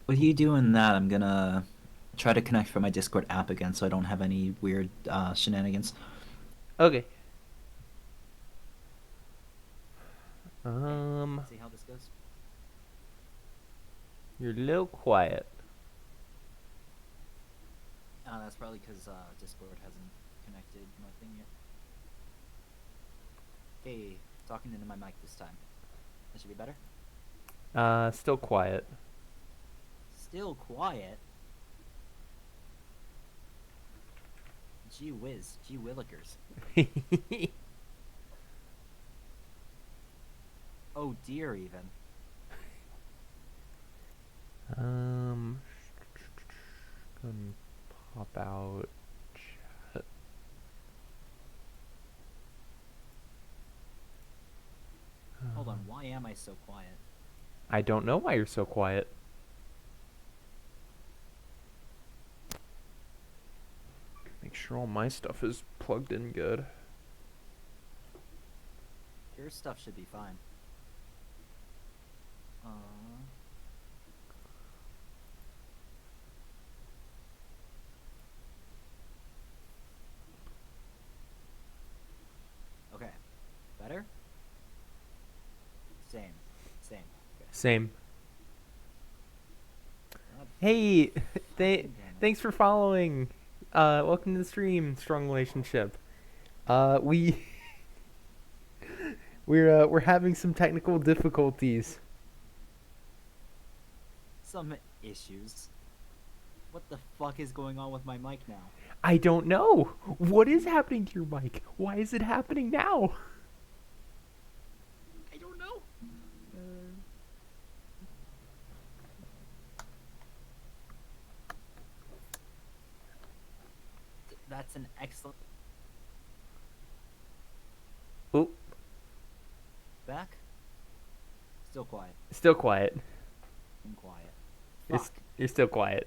With you doing that, I'm gonna try to connect from my Discord app again, so I don't have any weird shenanigans. Okay. See how this goes. You're a little quiet. That's probably because Discord hasn't connected my thing yet. Hey, talking into my mic this time. That should be better. Still quiet. Still quiet. Gee whiz, gee willikers. Oh dear, even. Gonna pop out. Chat. Hold on, why am I so quiet? I don't know why you're so quiet. Make sure all my stuff is plugged in good. Your stuff should be fine. Okay. Better? Same. Okay. Same. God Hey, damn it. thanks for following. Welcome to the stream, Strong Relationship. We we're having some technical difficulties. Some issues. What the fuck is going on with my mic now? I don't know. What is happening to your mic? Why is it happening now? I don't know. That's an excellent. Oh, Back? Still quiet. still quiet. I'm quiet. You're, Fuck. you're still quiet.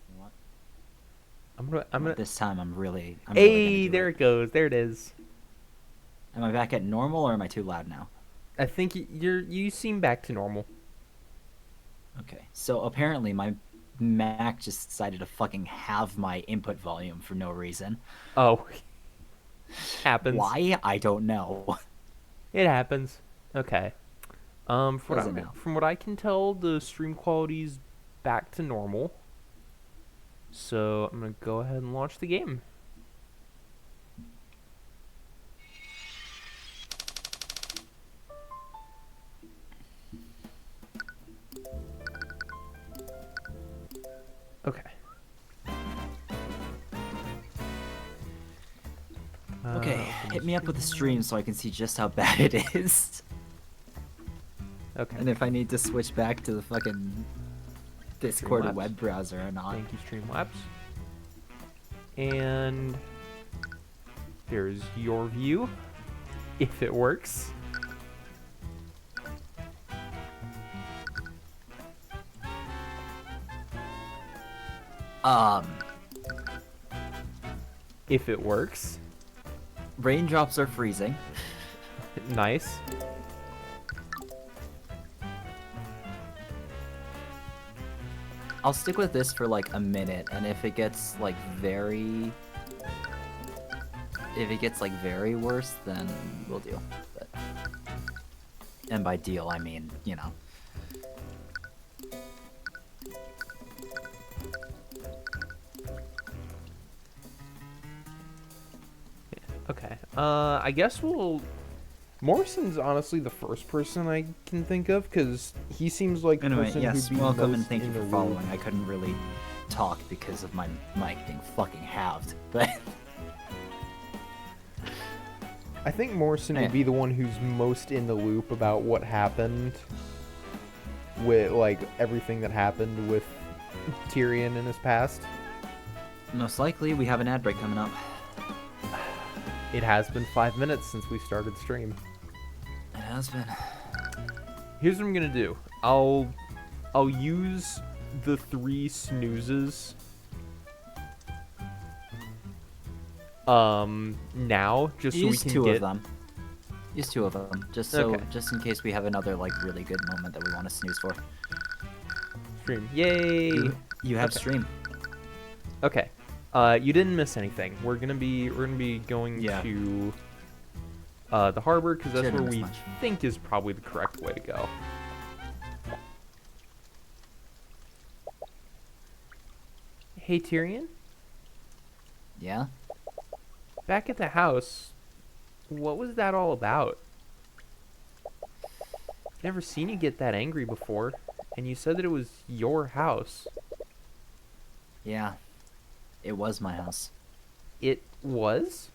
You know what? I'm gonna. This time I'm really Hey, gonna do there it. it goes. There it is. Am I back at normal or am I too loud now? I think you seem back to normal. Okay. So apparently my Mac just decided to fucking halve my input volume for no reason. Oh, happens. Why? I don't know. It happens. Okay. Doesn't know. From what I can tell, the stream quality's back to normal. So I'm gonna go ahead and launch the game. Okay. Okay, hit me up with the stream so I can see just how bad it is. Okay. And if I need to switch back to the fucking Discord Streamlabs. web browser or not. Thank you, Streamlabs. And there's your view, if it works. If it works. Raindrops are freezing. Nice. I'll stick with this for like a minute, and if it gets like very worse, then we'll deal. But, and by deal, I mean, you know. Okay. I guess we'll. Morrison's honestly the first person I can think of because he seems like the Anyway, person yes, who'd be welcome and most thank you in for the following. loop. I couldn't really talk because of my mic being fucking halved, but I think Morrison Yeah. would be the one who's most in the loop about what happened with like everything that happened with Tyrion in his past. most likely we have an ad break coming up. It has been 5 minutes since we started stream. It has been. Here's what I'm gonna do. I'll use the 3 snoozes now just so we Use can two get of them. use two of them, Okay. just in case we have another like really good moment that we want to snooze for. Stream. Yay! You have Okay. stream. Okay. You didn't miss anything. We're gonna be going Yeah. to the harbor because that's Shouldn't where miss we much. think is probably the correct way to go. Hey Tyrion, Yeah. back at the house, what was that all about? Never seen you get that angry before, and you said that it was your house. Yeah. It was my house. It was?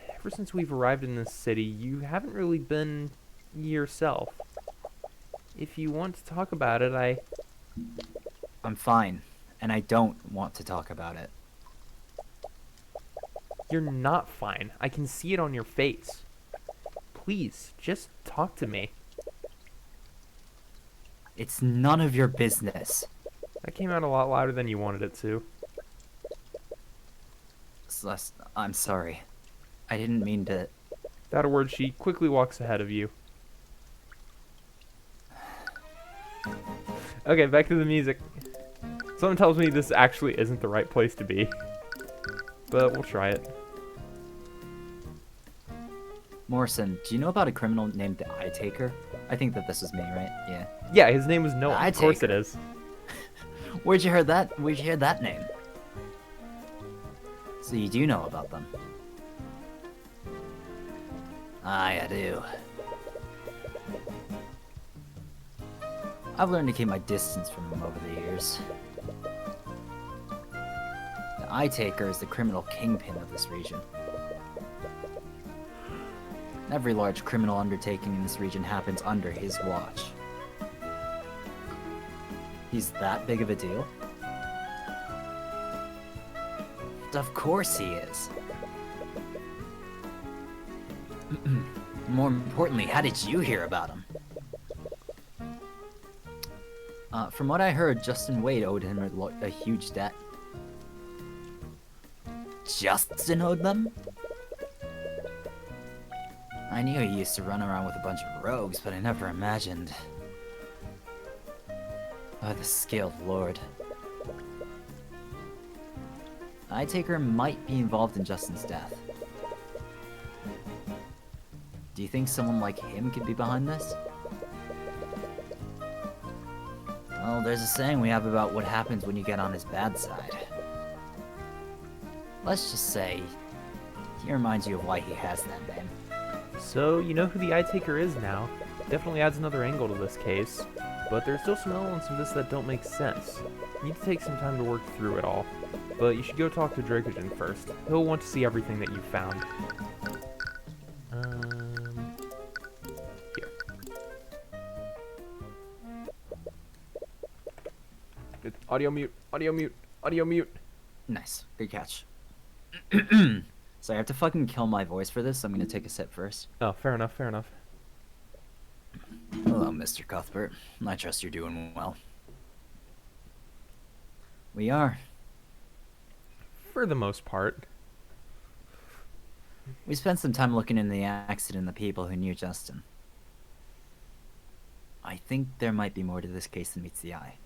Ever since we've arrived in this city, you haven't really been yourself. If you want to talk about it, I'm fine, and I don't want to talk about it. You're not fine. I can see it on your face. Please, just talk to me. It's none of your business. That came out a lot louder than you wanted it to. Celeste, I'm sorry. I didn't mean to. Without a word, she quickly walks ahead of you. Okay, back to the music. Someone tells me this actually isn't the right place to be. But we'll try it. Morrison, do you know about a criminal named the Eye Taker? I think that this was me, right? Yeah. Yeah, his name was Noah. I Of course take it is. Where'd you hear that? Where'd you hear that name? So you do know about them? I do. I've learned to keep my distance from them over the years. The Eye Taker is the criminal kingpin of this region. Every large criminal undertaking in this region happens under his watch. He's that big of a deal? Of course he is. More importantly, how did you hear about him? From what I heard, Justin Wade owed him a huge debt. Justin owed them? I knew he used to run around with a bunch of rogues, but I never imagined... Oh, the scaled lord. Eye Taker might be involved in Justin's death. Do you think someone like him could be behind this? Well, there's a saying we have about what happens when you get on his bad side. Let's just say, he reminds you of why he has that name. So, you know who the Eye Taker is now. Definitely adds another angle to this case. But there's still some elements of this that don't make sense. You need to take some time to work through it all. But you should go talk to Dracogen first. He'll want to see everything that you found. Here. Good. Audio mute, audio mute, audio mute. Nice. Good catch. So I have to fucking kill my voice for this, so I'm gonna take a sip first. Oh, fair enough, fair enough. Hello, Mr. Cuthbert. I trust you're doing well. We are. For the most part. We spent some time looking into the accident and the people who knew Justin. I think there might be more to this case than meets the eye.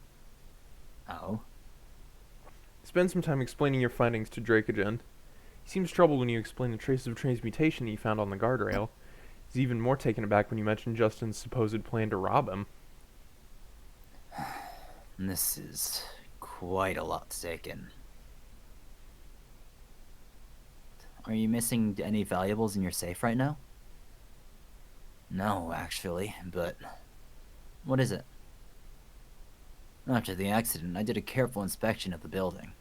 Oh? Spend some time explaining your findings to Dracogen. He seems troubled when you explain the traces of transmutation that you found on the guardrail. He's even more taken aback when you mention Justin's supposed plan to rob him. This is quite a lot to take in. Are you missing any valuables in your safe right now? No, actually, but... What is it? After the accident, I did a careful inspection of the building.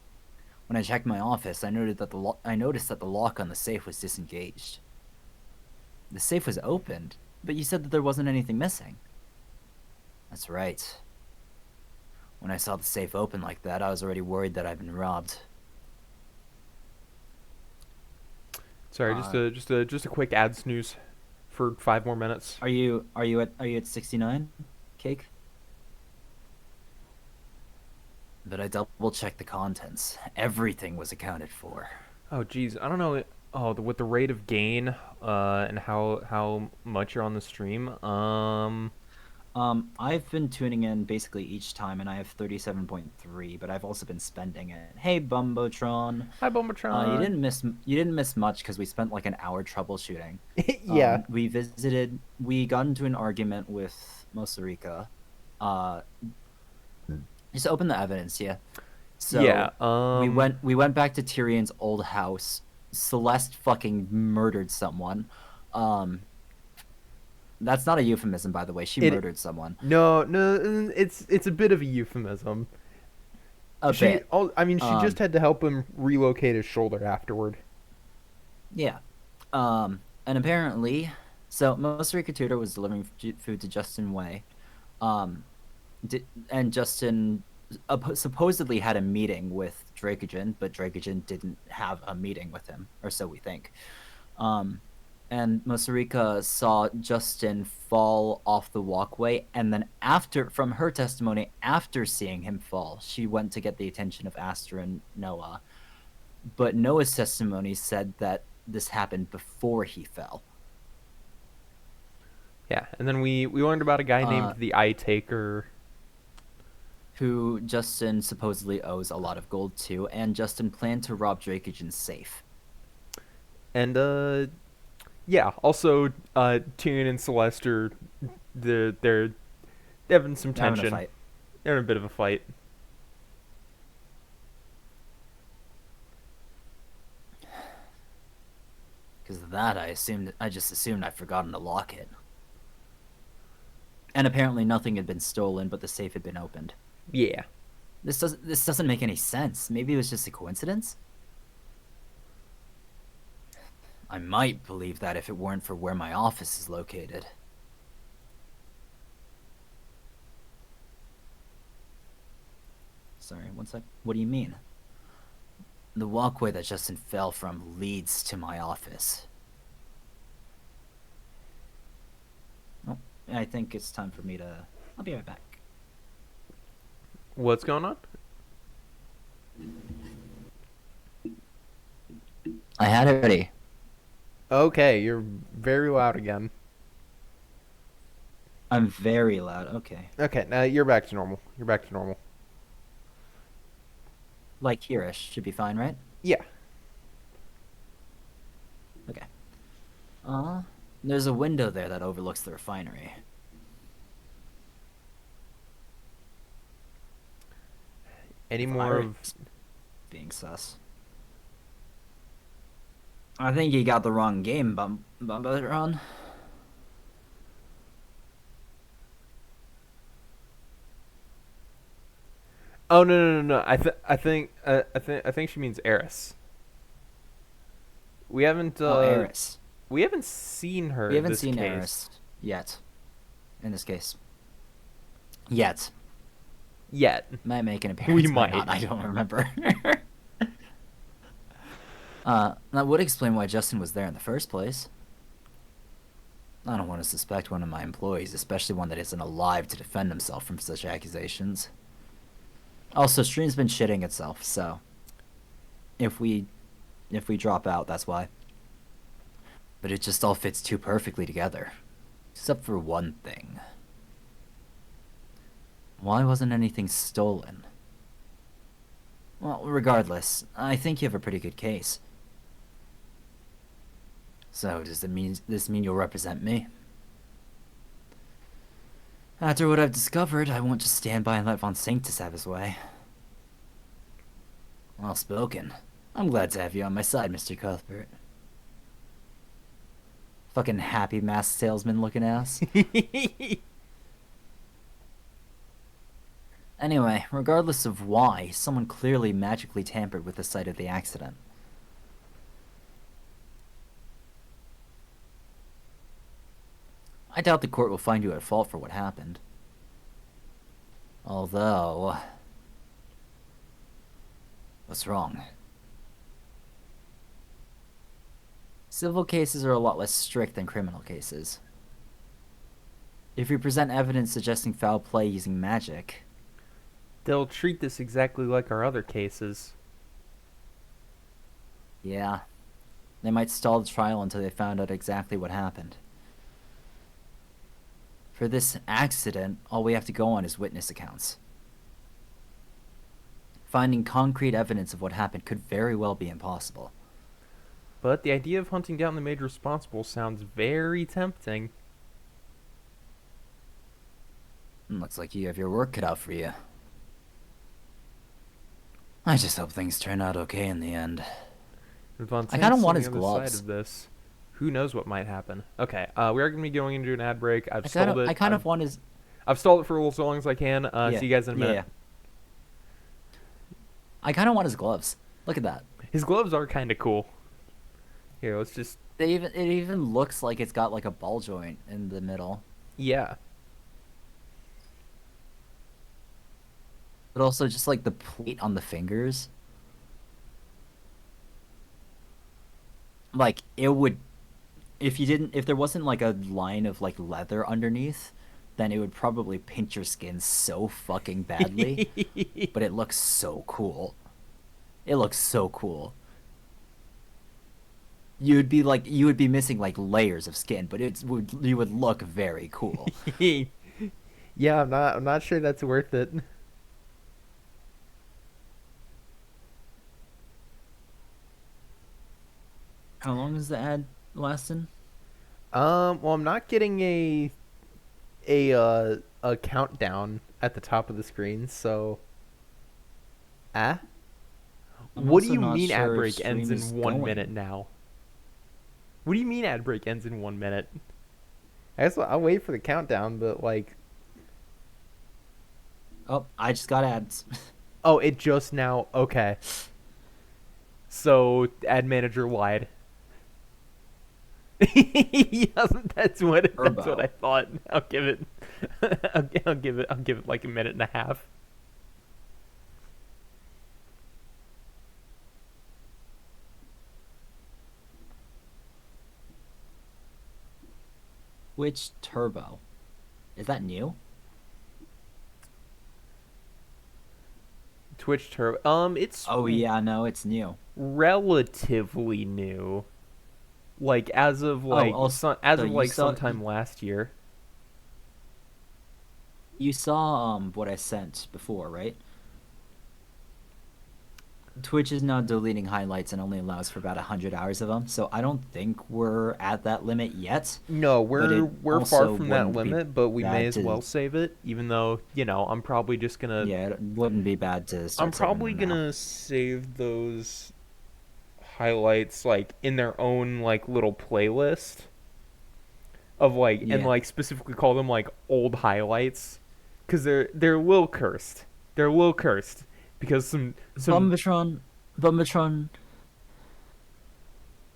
When I checked my office, I noticed that the lock on the safe was disengaged. The safe was opened, but you said that there wasn't anything missing. That's right. When I saw the safe open like that, I was already worried that I'd been robbed. Sorry, just a quick ad snooze for 5 more minutes. Are you at 69, Cake? But I double checked the contents. Everything was accounted for. Oh, geez, I don't know. with the rate of gain, and how much you're on the stream. I've been tuning in basically each time, and I have 37.3, but I've also been spending it. Hey, Bumbotron. Hi, You Bombotron. didn't miss much because we spent like an hour troubleshooting. Yeah. We got into an argument with Mosarika. Uh, just open the evidence, yeah. Yeah. So we went back to Tyrion's old house. Celeste fucking murdered someone. Um, that's not a euphemism, by the way. She It. murdered someone. No. It's a bit of a euphemism. A bit. I mean, she just Um, had to help him relocate his shoulder afterward. yeah. And apparently, so Mosarika Tudor was delivering food to Justin Way. Um, and Justin supposedly had a meeting with Dracogen, but Dracogen didn't have a meeting with him, or so we think. Um, and Mosarika saw Justin fall off the walkway, and then from her testimony, after seeing him fall, she went to get the attention of Astor and Noah. But Noah's testimony said that this happened before he fell. Yeah, and then we learned about a guy named Uh, the Eye Taker. who Justin supposedly owes a lot of gold to, and Justin planned to rob Dracogen's safe. And yeah, also Tyrion and Celeste are they're having some They're having a tension. fight. They're in a bit of a fight. Because of that, I just assumed I'd forgotten to lock it. And apparently nothing had been stolen, but the safe had been opened. Yeah. This doesn't make any sense. Maybe it was just a coincidence? I might believe that if it weren't for where my office is located. Sorry, one sec. What do you mean? The walkway that Justin fell from leads to my office. Oh, I think it's time for me to... I'll be right back. What's going on? I had it ready. Okay, you're very loud again. I'm very loud. Okay. Okay, now you're back to normal. You're back to normal. Like here-ish. Should be fine, right? Yeah. Okay. There's a window there that overlooks the refinery. Any If more of Iris being sus. I think you got the wrong game, Bumbotron. Oh no. I think she means Eris. We haven't Oh, Eris. we haven't seen her We in haven't this seen case. Eris yet. In this case. Yet. Yet. Might make an appearance. We might might. not. I don't remember. That would explain why Justin was there in the first place. I don't want to suspect one of my employees, especially one that isn't alive to defend himself from such accusations. Also, stream's been shitting itself, so if we drop out, that's why. But it just all fits too perfectly together. Except for one thing. Why wasn't anything stolen? Well, regardless, I think you have a pretty good case. So, does this mean you'll represent me? After what I've discovered, I won't just stand by and let Von Sanctus have his way. Well spoken. I'm glad to have you on my side, Mr. Cuthbert. Fucking happy mask salesman looking ass. Anyway, regardless of why, someone clearly magically tampered with the site of the accident. I doubt the court will find you at fault for what happened. Although... What's wrong? Civil cases are a lot less strict than criminal cases. If you present evidence suggesting foul play using magic... They'll treat this exactly like our other cases. Yeah. They might stall the trial until they found out exactly what happened. For this accident, all we have to go on is witness accounts. Finding concrete evidence of what happened could very well be impossible. But the idea of hunting down the maid responsible sounds very tempting. Looks like you have your work cut out for you. I just hope things turn out okay in the end. I kind of want his gloves. Side of this. Who knows what might happen? Okay, we are going to be going into an ad break. I've stalled it. I kind of want his... I've stalled it for as long as I can. Yeah. See you guys in a minute. Yeah. I kind of want his gloves. Look at that. His gloves are kind of cool. Here, let's just... It even looks like it's got like a ball joint in the middle. Yeah. But also just like the plate on the fingers. Like it would, if there wasn't like a line of like leather underneath, then it would probably pinch your skin so fucking badly. But it looks so cool. It looks so cool. You would be missing like layers of skin, but you would look very cool. Yeah, I'm not sure that's worth it. How long is the ad lasting? Well, I'm not getting a countdown at the top of the screen, so what do you mean ad break ends in 1 minute now? What do you mean ad break ends in 1 minute? I guess I'll wait for the countdown, but like... Oh, I just got ads. Oh, it just now... Okay. So, ad manager lied. Yeah, that's what I thought. I'll give it I'll give it like a minute and a half. Which turbo? Is that new? Twitch Turbo. It's... Oh yeah, no, it's new. Relatively new. Like as of sometime last year. You saw what I sent before, right? Twitch is now deleting highlights and only allows for about 100 hours of them, so I don't think we're at that limit yet. No, we're far from that limit, but we may as well save it, even though, you know, I'm probably just gonna... Yeah, it wouldn't be bad to start. I'm probably gonna save those highlights like in their own like little playlist of like and like specifically call them like old highlights, because they're a little cursed. They're a little cursed because some Bumbatron.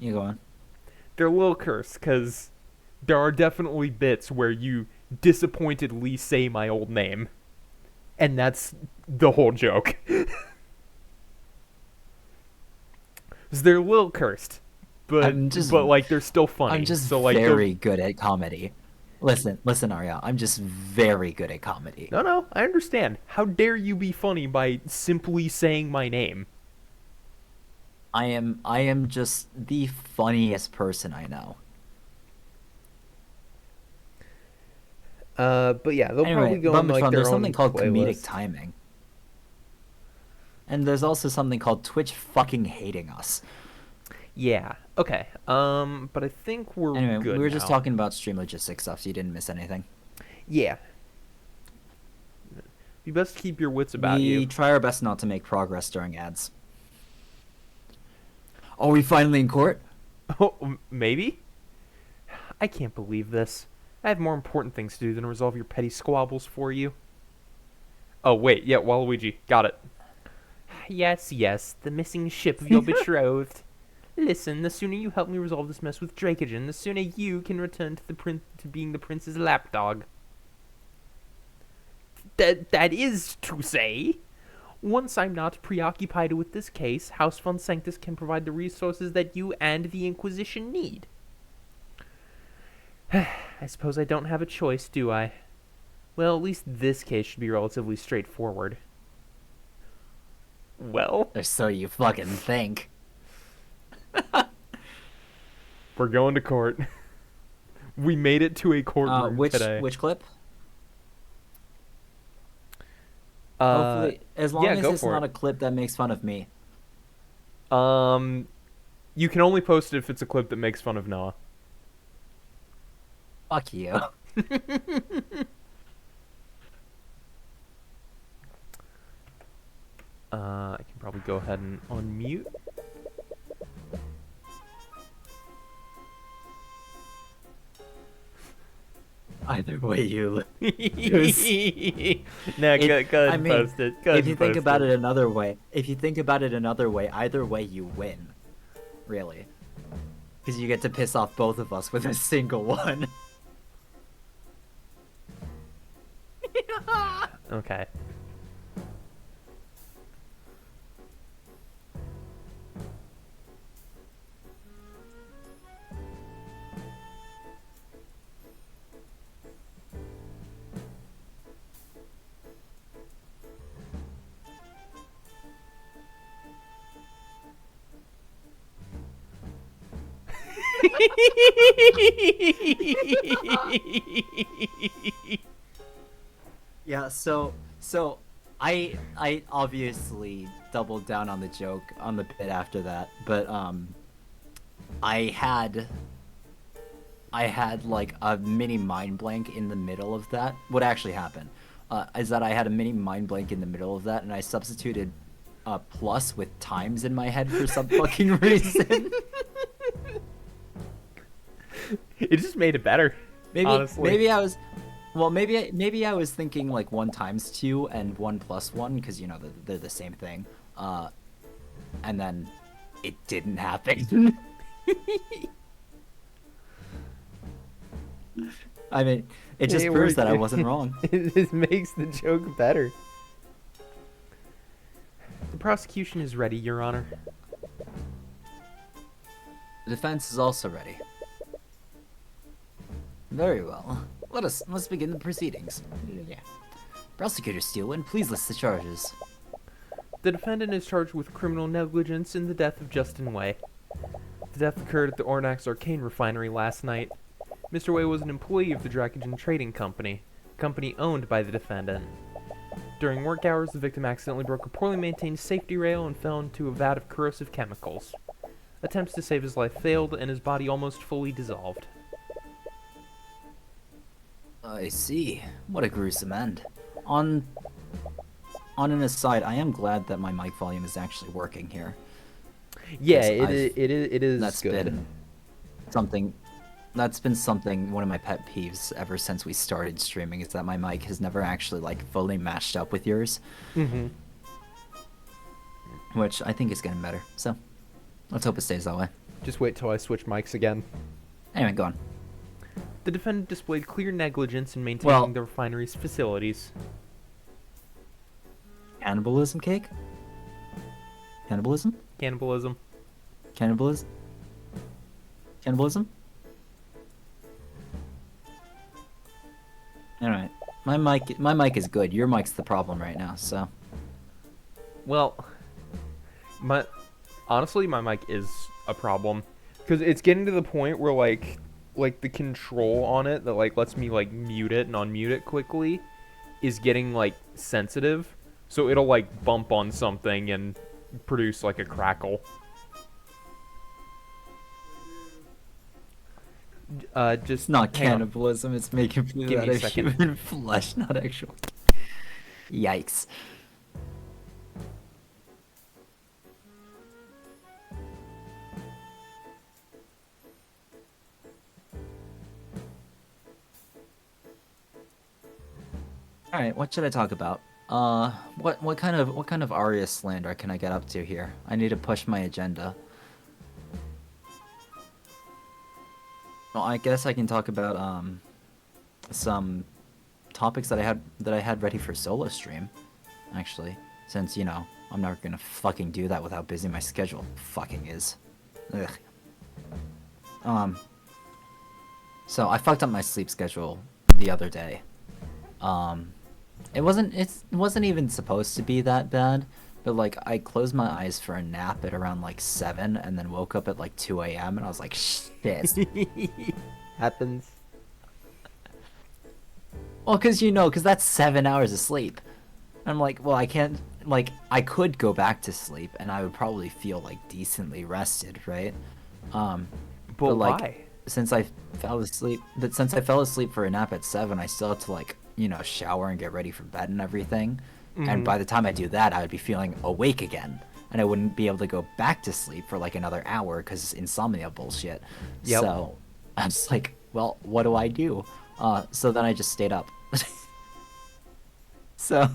You go on. They're a little cursed because there are definitely bits where you disappointedly say my old name, and that's the whole joke. They're a little cursed, but like they're still funny. I'm just so, like, very good at comedy. Listen, Ariel. I'm just very good at comedy. No, I understand. How dare you be funny by simply saying my name? I am just the funniest person I know. But yeah, they'll probably go on like their there's own something called playlist. Comedic timing. And there's also something called Twitch fucking hating us. Yeah. Okay. But I think we're good we were now. just talking about stream logistics stuff, so you didn't miss anything. Yeah. You best keep your wits about you. We try our best not to make progress during ads. Are we finally in court? Oh, maybe? I can't believe this. I have more important things to do than resolve your petty squabbles for you. Oh, wait. Yeah, Waluigi. Got it. Yes, the missing ship of your betrothed. Listen, the sooner you help me resolve this mess with Dracogen, the sooner you can return to being the prince's lapdog. That is to say, once I'm not preoccupied with this case, House Von Sanctus can provide the resources that you and the Inquisition need. I suppose I don't have a choice, do I? Well, at least this case should be relatively straightforward. Well... Or so you fucking think. We're going to court. We made it to a courtroom Which today. clip? Uh, Hopefully, as yeah, long as go it's for not it. a clip that makes fun of me. You can only post it if it's a clip that makes fun of Noah. Fuck you. I can probably go ahead and unmute. Either way, you Nah, it. go ahead I and mean, post it. Go ahead if you and think post about it. it another way, either way you win, really, because you get to piss off both of us with a single one. Okay. Yeah, so I obviously doubled down on the joke on the bit after that, but I had I had like a mini mind blank in the middle of that. What actually happened is that I had a mini mind blank in the middle of that, and I substituted plus with times in my head for some fucking reason. It just made it better. Honestly. Maybe I was well, maybe I was thinking like 1 times 2 and 1 plus 1 because you know they're the same thing. And then it didn't happen. I mean, it just It proves worked. that I wasn't wrong. It just makes the joke better. The prosecution is ready, Your Honor. The defense is also ready. Very well. Let's begin the proceedings. Yeah. Prosecutor Steelman, please list the charges. The defendant is charged with criminal negligence in the death of Justin Way. The death occurred at the Ornax Arcane refinery last night. Mr. Way was an employee of the Dracogen Trading Company, a company owned by the defendant. During work hours, the victim accidentally broke a poorly maintained safety rail and fell into a vat of corrosive chemicals. Attempts to save his life failed, and his body almost fully dissolved. I see. What a gruesome end. On an aside, I am glad that my mic volume is actually working here. Yeah, Yes, it is That's good. been something. That's been something. One of my pet peeves ever since we started streaming is that my mic has never actually like fully matched up with yours, Mm-hmm. which I think is getting better. So let's hope it stays that way. Just wait till I switch mics again. Anyway, go on. The defendant displayed clear negligence in maintaining Well- the refinery's facilities. Cannibalism cake? Cannibalism? Cannibalism. Cannibalism? Cannibalism? Alright. My mic is good. Your mic's the problem right now, so. Well, honestly, my mic is a problem because it's getting to the point where like the control on it that like lets me like mute it and unmute it quickly is getting like sensitive, so it'll like bump on something and produce like a crackle. Just It's not hang on. cannibalism, it's making food Give out me a of second. human flesh, not actual. Yikes. Alright, what should I talk about? What kind of Arya slander can I get up to here? I need to push my agenda. Well, I guess I can talk about some topics that I had ready for solo stream, actually, since you know I'm never gonna fucking do that without busy my schedule fucking is. Ugh. So I fucked up my sleep schedule the other day. It wasn't even supposed to be that bad, But like I closed my eyes for a nap at around like 7 and then woke up at like 2 a.m. and I was like, shit. Happens. Well, because that's 7 hours of sleep. I'm like, well, I can't, like, I could go back to sleep and I would probably feel like decently rested, right? But But like, why? since I fell asleep for a nap at 7, I still had to like, shower and get ready for bed and everything. And Mm-hmm. by the time I do that, I would be feeling awake again. And I wouldn't be able to go back to sleep for like another hour because insomnia bullshit. Yep. So I'm just like, well, what do I do? So then I just stayed up. So,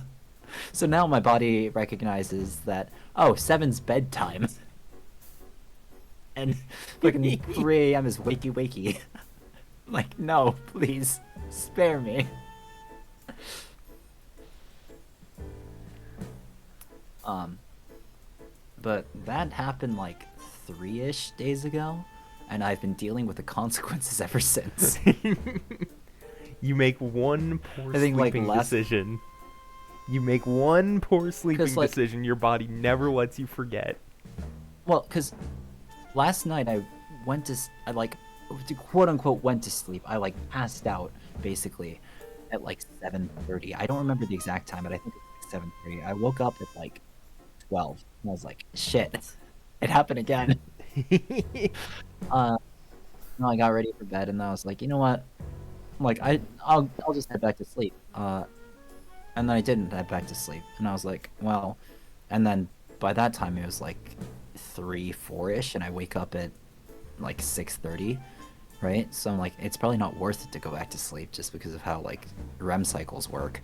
so now my body recognizes that, oh, 7's bedtime. And fucking 3 a.m. is wakey wakey. Like, no, please, spare me. Um, but that happened like 3-ish days ago, and I've been dealing with the consequences ever since. You make one poor I think like sleeping last, decision. You make one poor sleeping like, decision your body never lets you forget. well, because last night I like, quote unquote went to sleep. I like passed out basically at like 7:30. I don't remember the exact time, but I think it was like 7:30. I woke up at like 12, and I was like, shit, it happened again. Uh, no, I got ready for bed, and I was like, you know what? Like I'll just head back to sleep. And then I didn't head back to sleep, and I was like, well, and then by that time it was like 3, 4-ish, and I wake up at like 6:30, right? So I'm like, it's probably not worth it to go back to sleep just because of how like REM cycles work.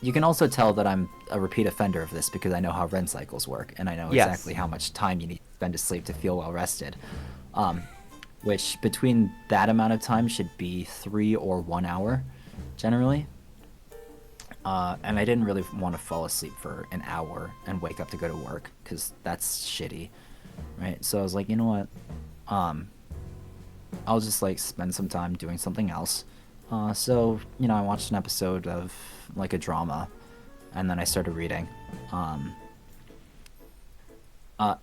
You can also tell that I'm a repeat offender of this because I know how REM cycles work, and I know Yes. exactly how much time you need to spend to sleep to feel well rested. Which between that amount of time should be 3 or 1 hour, generally. And I didn't really want to fall asleep for an hour and wake up to go to work because that's shitty, right? So I was like, you know what? I'll just like spend some time doing something else. So I watched an episode of like a drama, and then I started reading.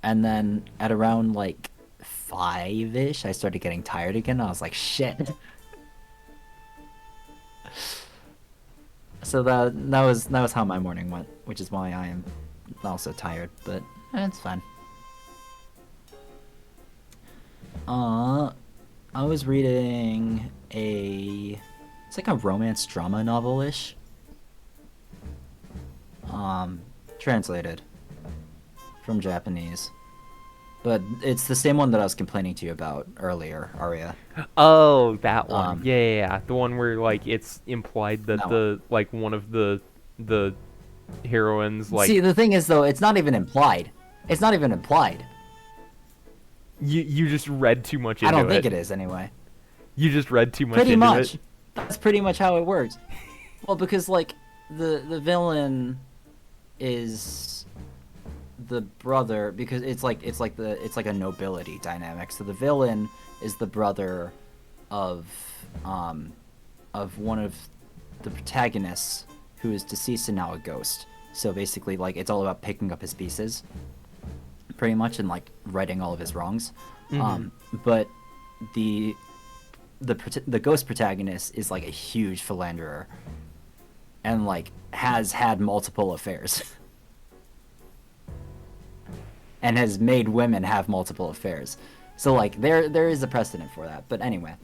And then at around like 5-ish, I started getting tired again. I was like, shit. So that was how my morning went, which is why I am also tired, but it's fine. I was reading it's like a romance drama novel-ish. Translated from Japanese. But it's the same one that I was complaining to you about earlier, Arya. Oh, that one. Um, Yeah. The one where like it's implied that that one. the like one of the heroines See, like the thing is though, it's not even implied. It's not even implied. you just read too much I into don't think it. it is anyway. You just read too much Pretty into much. it. That's pretty much how it works. Well, because like the villain is the brother, because it's like a nobility dynamic. So the villain is the brother of one of the protagonists who is deceased and now a ghost. So basically like it's all about picking up his pieces pretty much and like righting all of his wrongs. But the ghost protagonist is like a huge philanderer and like has had multiple affairs and has made women have multiple affairs. So like there is a precedent for that. But anyway.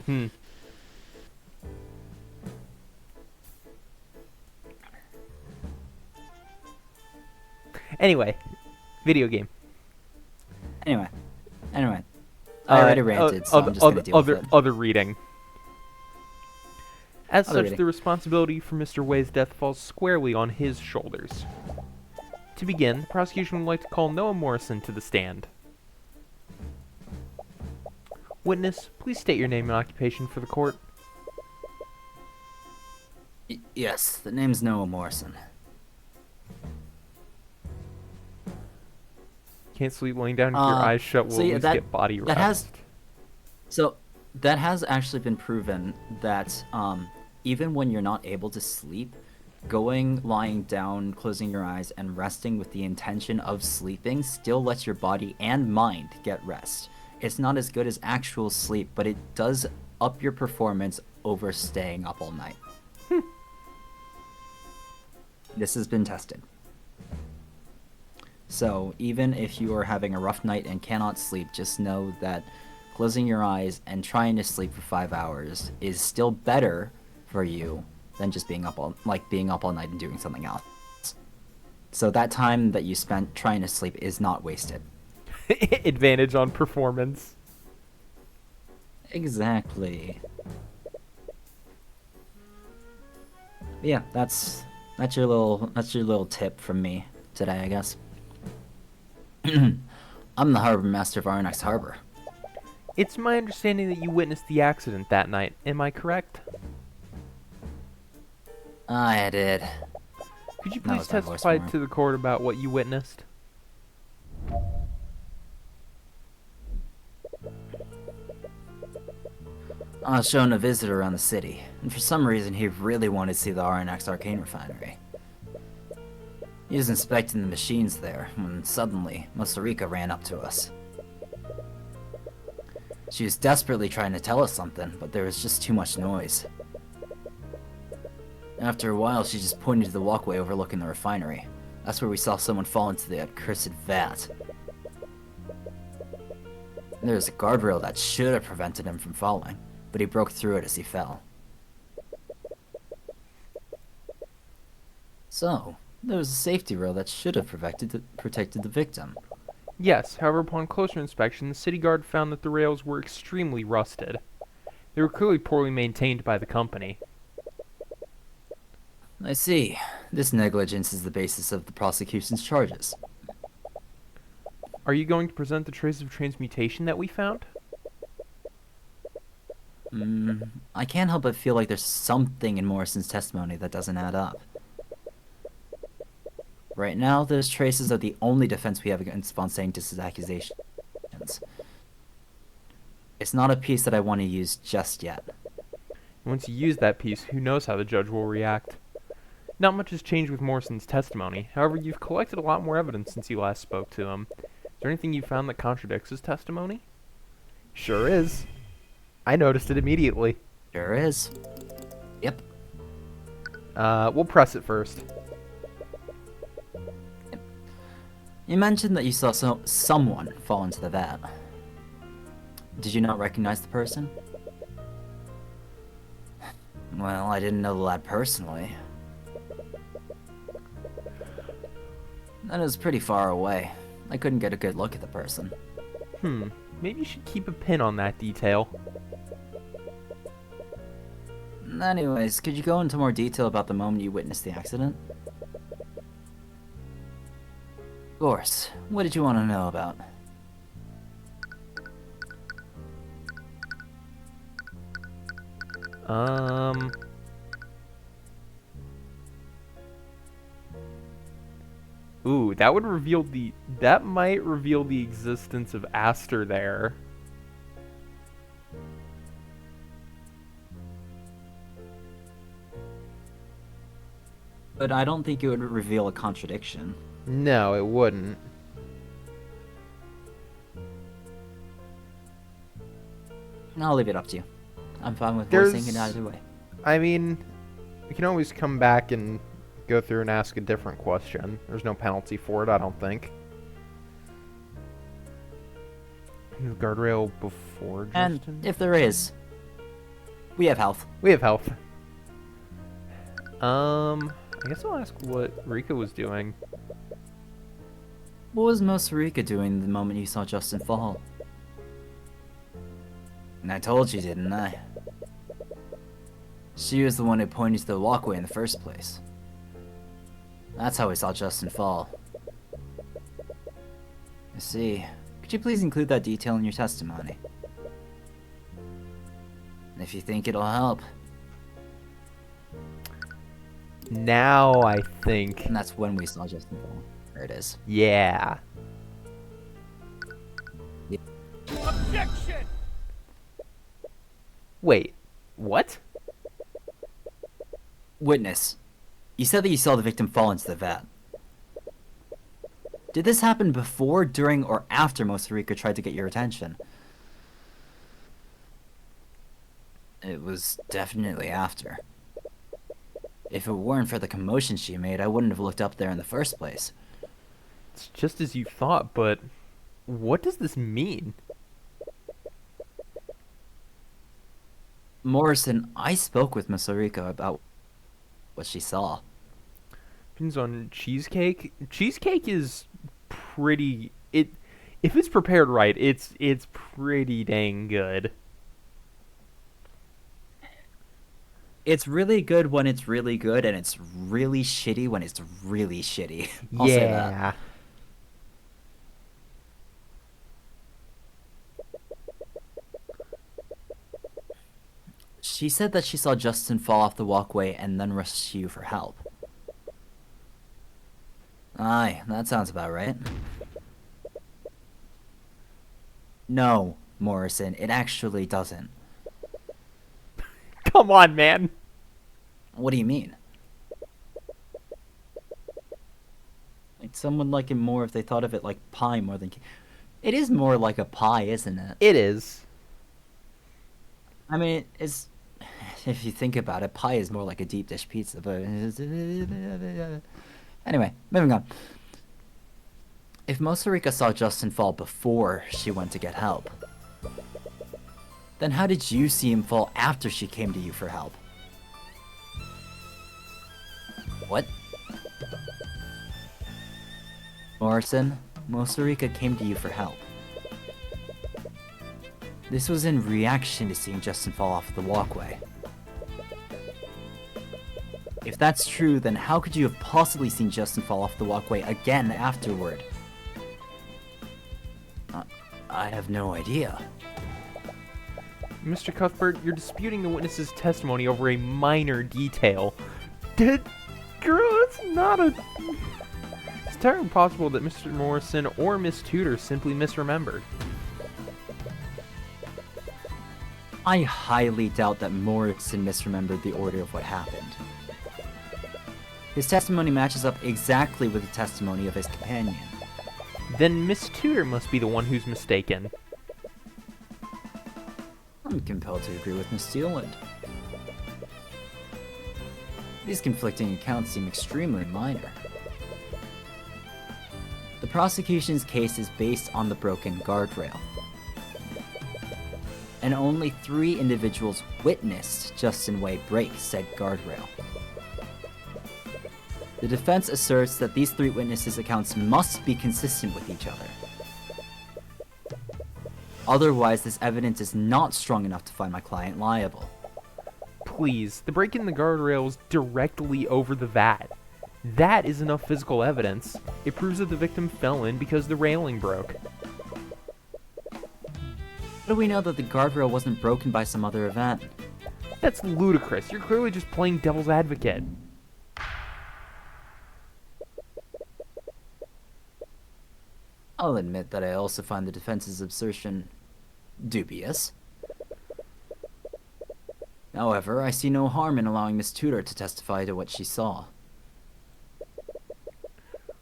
Anyway, video game. Anyway. I already ranted, so I'm just gonna deal with it. Other reading. As Other such, reading. the responsibility for Mr. Way's death falls squarely on his shoulders. To begin, the prosecution would like to call Noah Morrison to the stand. Witness, please state your name and occupation for the court. Yes, the name's Noah Morrison. Can't sleep laying down with your eyes shut, will so at yeah, least that- get body that rest. That has actually been proven that even when you're not able to sleep, lying down, closing your eyes, and resting with the intention of sleeping still lets your body and mind get rest. It's not as good as actual sleep, but it does up your performance over staying up all night. This has been tested. So, even if you are having a rough night and cannot sleep, just know that closing your eyes and trying to sleep for 5 hours is still better for you than just being up all night and doing something else. So that time that you spent trying to sleep is not wasted. Advantage on performance. Exactly. Yeah, that's your little tip from me today, I guess. I'm the harbor master of Arnex Harbor. It's my understanding that you witnessed the accident that night. Am I correct? I did. Could you That please was my voice testify more. to the court about what you witnessed? I was showing a visitor around the city, and for some reason he really wanted to see the RNX Arcane Refinery. He was inspecting the machines there, when suddenly, Masarika ran up to us. She was desperately trying to tell us something, but there was just too much noise. After a while, she just pointed to the walkway overlooking the refinery. That's where we saw someone fall into the accursed vat. There was a guardrail that should have prevented him from falling, but he broke through it as he fell. So, there was a safety rail that should have protected the victim. Yes, however, upon closer inspection, the city guard found that the rails were extremely rusted. They were clearly poorly maintained by the company. I see. This negligence is the basis of the prosecution's charges. Are you going to present the trace of transmutation that we found? I can't help but feel like there's something in Morrison's testimony that doesn't add up. Right now, those traces are the only defense we have against Von Sanctus's accusations. It's not a piece that I want to use just yet. Once you use that piece, who knows how the judge will react. Not much has changed with Morrison's testimony. However, you've collected a lot more evidence since you last spoke to him. Is there anything you found that contradicts his testimony? Sure is. I noticed it immediately. Sure is. Yep. We'll press it first. You mentioned that you saw someone fall into the vat. Did you not recognize the person? Well, I didn't know the lad personally. That was pretty far away. I couldn't get a good look at the person. Maybe you should keep a pin on that detail. Anyways, could you go into more detail about the moment you witnessed the accident? Of course. What did you want to know about? Ooh, that might reveal the existence of Aster there. But I don't think it would reveal a contradiction. No, it wouldn't. I'll leave it up to you. I'm fine with There's- voicing it either way. I mean, we can always come back and go through and ask a different question. There's no penalty for it, I don't think. The guardrail before Justin? And if there is, we have health. We have health. I guess I'll ask what Rika was doing. What was Masarika doing the moment you saw Justin fall? And I told you, didn't I? She was the one who pointed to the walkway in the first place. That's how we saw Justin fall. I see. Could you please include that detail in your testimony? If you think it'll help. Now I think. And that's when we saw Justin fall. There it is. Yeah. Objection! Wait. What? Witness. You said that you saw the victim fall into the vat. Did this happen before, during, or after Mosarika tried to get your attention? It was definitely after. If it weren't for the commotion she made, I wouldn't have looked up there in the first place. It's just as you thought, but what does this mean? Morrison, I spoke with Mosarika about what she saw. Depends on cheesecake. Cheesecake is pretty. If it's prepared right, it's pretty dang good. It's really good when it's really good, and it's really shitty when it's really shitty. I'll say that. Yeah. She said that she saw Justin fall off the walkway and then rush to you for help. Aye, that sounds about right. No, Morrison, it actually doesn't. Come on, man. What do you mean? Like, someone like it more if they thought of it like pie more than... It is more like a pie, isn't it? It is. I mean, it's... If you think about it, pie is more like a deep dish pizza, but... Anyway, moving on. If Mosarika saw Justin fall before she went to get help, then how did you see him fall after she came to you for help? What? Morrison, Mosarika came to you for help. This was in reaction to seeing Justin fall off the walkway. If that's true, then how could you have possibly seen Justin fall off the walkway again afterward? I have no idea. Mr. Cuthbert, you're disputing the witness's testimony over a minor detail. Girl, it's not a... It's entirely possible that Mr. Morrison or Miss Tudor simply misremembered. I highly doubt that Morrison misremembered the order of what happened. His testimony matches up exactly with the testimony of his companion. Then Miss Tudor must be the one who's mistaken. I'm compelled to agree with Miss Steeland. These conflicting accounts seem extremely minor. The prosecution's case is based on the broken guardrail. And only 3 individuals witnessed Justin Way break said guardrail. The defense asserts that these 3 witnesses' accounts must be consistent with each other. Otherwise, this evidence is not strong enough to find my client liable. Please, the break in the guardrail is directly over the vat. That is enough physical evidence. It proves that the victim fell in because the railing broke. How do we know that the guardrail wasn't broken by some other event? That's ludicrous. You're clearly just playing devil's advocate. I'll admit that I also find the defense's assertion dubious. However, I see no harm in allowing Miss Tudor to testify to what she saw.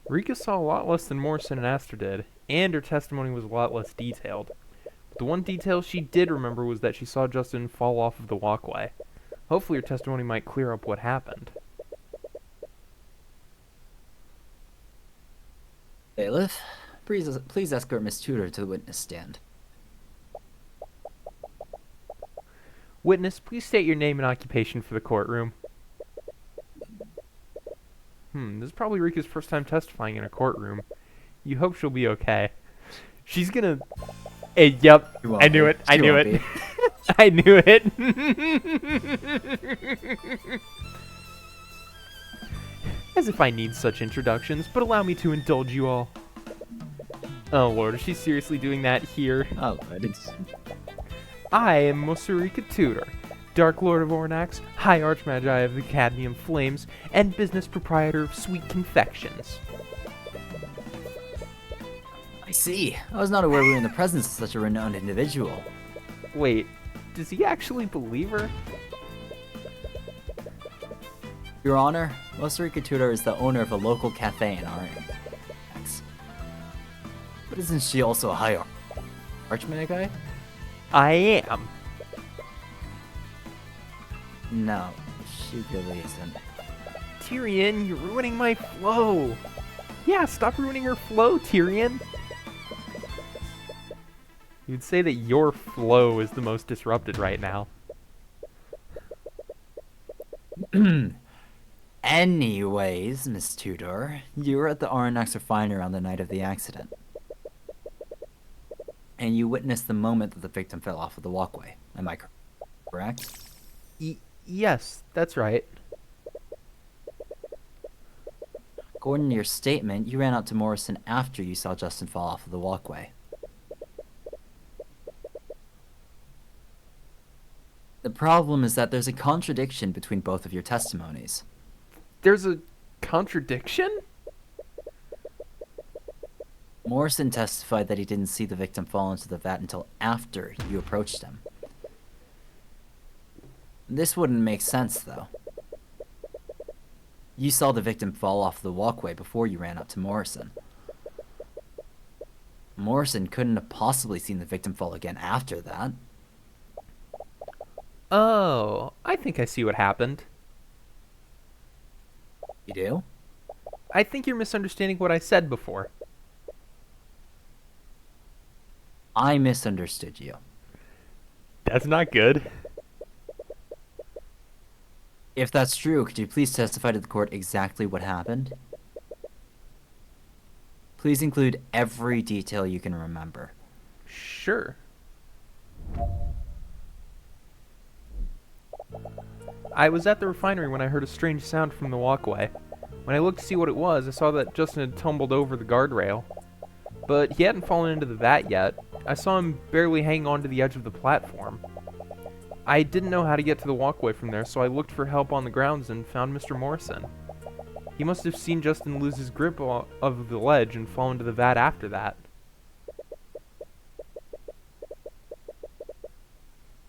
Rika saw a lot less than Morrison and Astor did, and her testimony was a lot less detailed. But the one detail she did remember was that she saw Justin fall off of the walkway. Hopefully her testimony might clear up what happened. Bailiff, please escort Miss Tudor to the witness stand. Witness, please state your name and occupation for the courtroom. This is probably Rika's first time testifying in a courtroom. You hope she'll be okay. She's gonna... Hey, yep, I knew it, I knew it. I knew it. As if I need such introductions, but allow me to indulge you all. Oh lord, is she seriously doing that here? Oh, I didn't... I am Mosarika Tudor, Dark Lord of Ornax, High Archmagi of the Cadmium Flames, and business proprietor of Sweet Confections. I see. I was not aware we were in the presence of such a renowned individual. Wait, does he actually believe her? Your Honor, Masarika Tudor is the owner of a local cafe in RX. But isn't she also a high archmage guy? I am. No, she really isn't. Tyrion, you're ruining my flow. Yeah, stop ruining her flow, Tyrion. You'd say that your flow is the most disrupted right now. Anyways, Miss Tudor, you were at the RNX refinery on the night of the accident. And you witnessed the moment that the victim fell off of the walkway. Am I correct? Yes, that's right. According to your statement, you ran out to Morrison after you saw Justin fall off of the walkway. The problem is that there's a contradiction between both of your testimonies. There's a contradiction? Morrison testified that he didn't see the victim fall into the vat until after you approached him. This wouldn't make sense, though. You saw the victim fall off the walkway before you ran up to Morrison. Morrison couldn't have possibly seen the victim fall again after that. Oh, I think I see what happened. You do? I think you're misunderstanding what I said before. I misunderstood you. That's not good. If that's true, could you please testify to the court exactly what happened? Please include every detail you can remember. Sure. I was at the refinery when I heard a strange sound from the walkway. When I looked to see what it was, I saw that Justin had tumbled over the guardrail. But he hadn't fallen into the vat yet. I saw him barely hang on to the edge of the platform. I didn't know how to get to the walkway from there, so I looked for help on the grounds and found Mr. Morrison. He must have seen Justin lose his grip of the ledge and fall into the vat after that.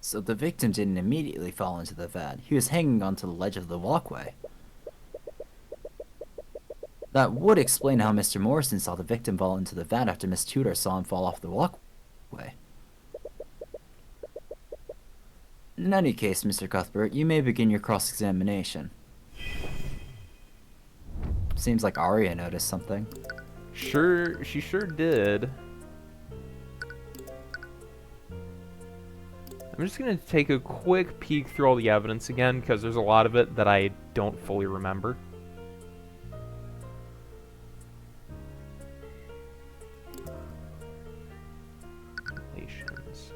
So the victim didn't immediately fall into the vat. He was hanging onto the ledge of the walkway. That would explain how Mr. Morrison saw the victim fall into the vat after Miss Tudor saw him fall off the walkway. In any case, Mr. Cuthbert, you may begin your cross-examination. Seems like Arya noticed something. Sure, she sure did. I'm just going to take a quick peek through all the evidence again, because there's a lot of it that I don't fully remember. Relations.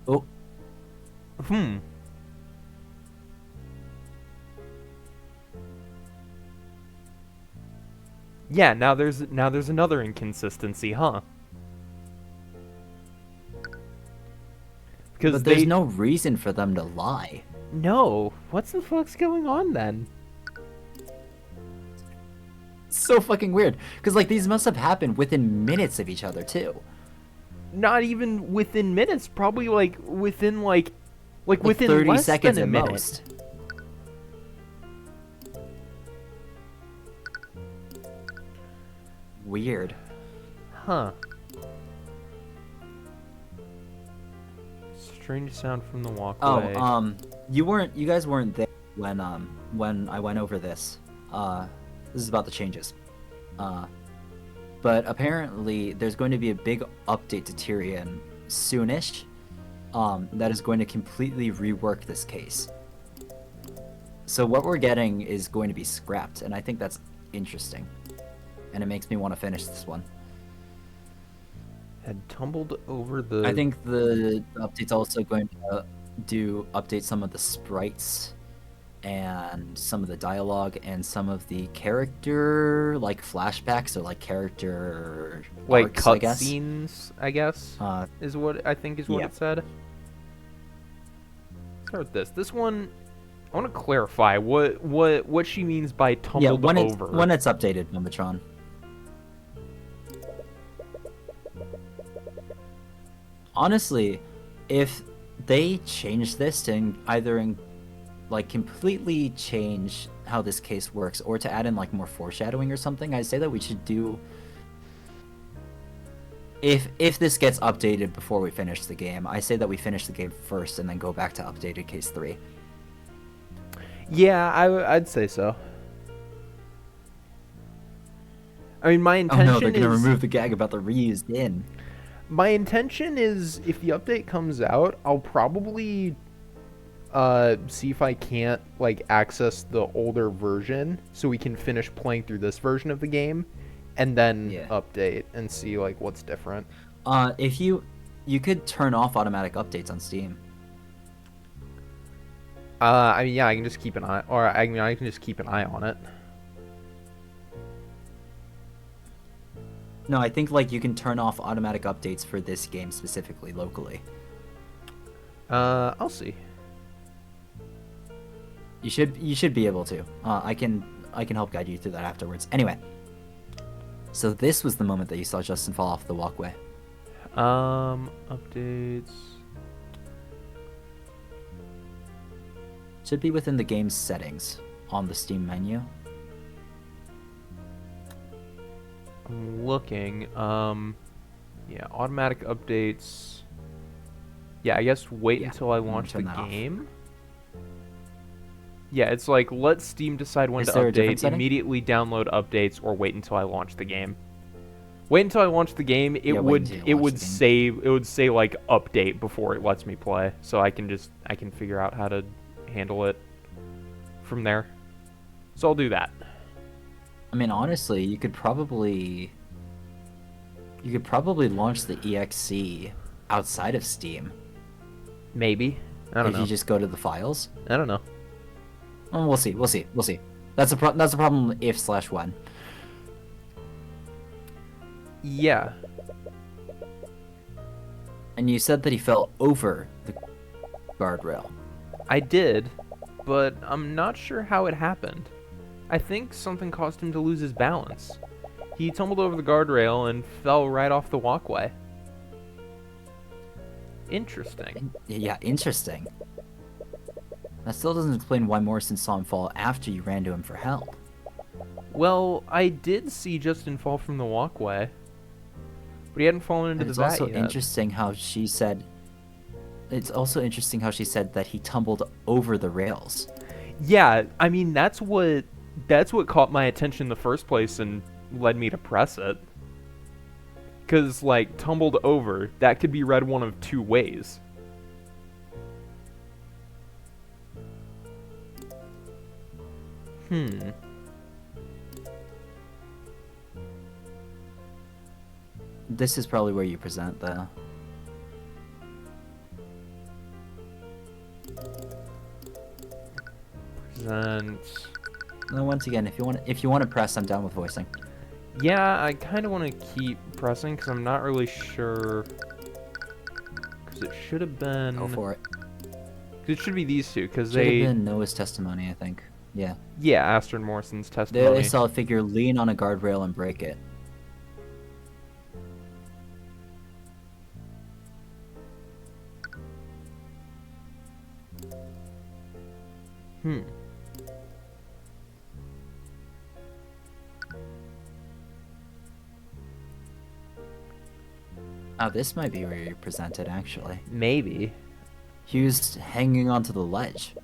Oh. Yeah, now there's another inconsistency, huh? Because But there's no reason for them to lie. No, what's the fuck's going on then? It's so fucking weird. Because, like, these must have happened within minutes of each other, too. Not even within minutes, probably like within like within 30 less seconds than a at minute. most. Weird. Huh. Strange sound from the walkway. Oh, you guys weren't there when I went over this. This is about the changes. But apparently there's going to be a big update to Tyrion soonish. That is going to completely rework this case. So what we're getting is going to be scrapped, and I think that's interesting. And it makes me want to finish this one. Had tumbled over the... I think the update's also going to update some of the sprites and some of the dialogue and some of the character, like, flashbacks or, like, character like arcs, I guess. cutscenes, I guess, is what I think is what yeah. it said. Start with this. This one, I want to clarify what she means by tumbled when over. When it's updated, Megatron. Honestly, if they change this to like completely change how this case works, or to add in like more foreshadowing or something, I say that we should do. If this gets updated before we finish the game, I say that we finish the game first and then go back to updated case 3. Yeah, I'd say so. I mean, my Oh intention no, they're gonna is remove the gag about the reused in. my intention is if the update comes out, I'll probably see if I can't like access the older version so we can finish playing through this version of the game and then update and see like what's different. If you could turn off automatic updates on Steam. I mean, yeah, I can just keep an eye, or I mean, I can just keep an eye on it. No, I think like you can turn off automatic updates for this game specifically locally. I'll see. You should be able to. I can help guide you through that afterwards. Anyway, so this was the moment that you saw Justin fall off the walkway. Updates. Should be within the game's settings on the Steam menu. I'm looking. Yeah, automatic updates. Yeah, I guess wait until I launch the game. Yeah, it's like let Steam decide when to update, immediately download updates, or wait until I launch the game. Wait until I launch the game. It would say like update before it lets me play, so I can figure out how to handle it from there. So I'll do that. I mean, honestly, you could probably launch the EXE outside of Steam. Maybe. I don't know. If you just go to the files. I don't know. Well, we'll see. That's a problem if/when. Yeah. And you said that he fell over the guardrail. I did, but I'm not sure how it happened. I think something caused him to lose his balance. He tumbled over the guardrail and fell right off the walkway. Interesting. Yeah, interesting. That still doesn't explain why Morrison saw him fall after you ran to him for help. Well, I did see Justin fall from the walkway, but he hadn't fallen into the vat yet. It's also interesting how she said that he tumbled over the rails. Yeah, I mean that's what caught my attention in the first place and led me to press it. 'Cause like tumbled over, that could be read one of two ways. This is probably where you present the... Present... No, once again, if you want to press, I'm down with voicing. Yeah, I kind of want to keep pressing because I'm not really sure. Because it should have been... Go for it. It should be these two, because they... Should have been Noah's testimony, I think. Yeah. Yeah, Astor and Morrison's testimony. They saw a figure lean on a guardrail and break it. Now this might be where you present it, actually. Maybe. He was hanging onto the ledge.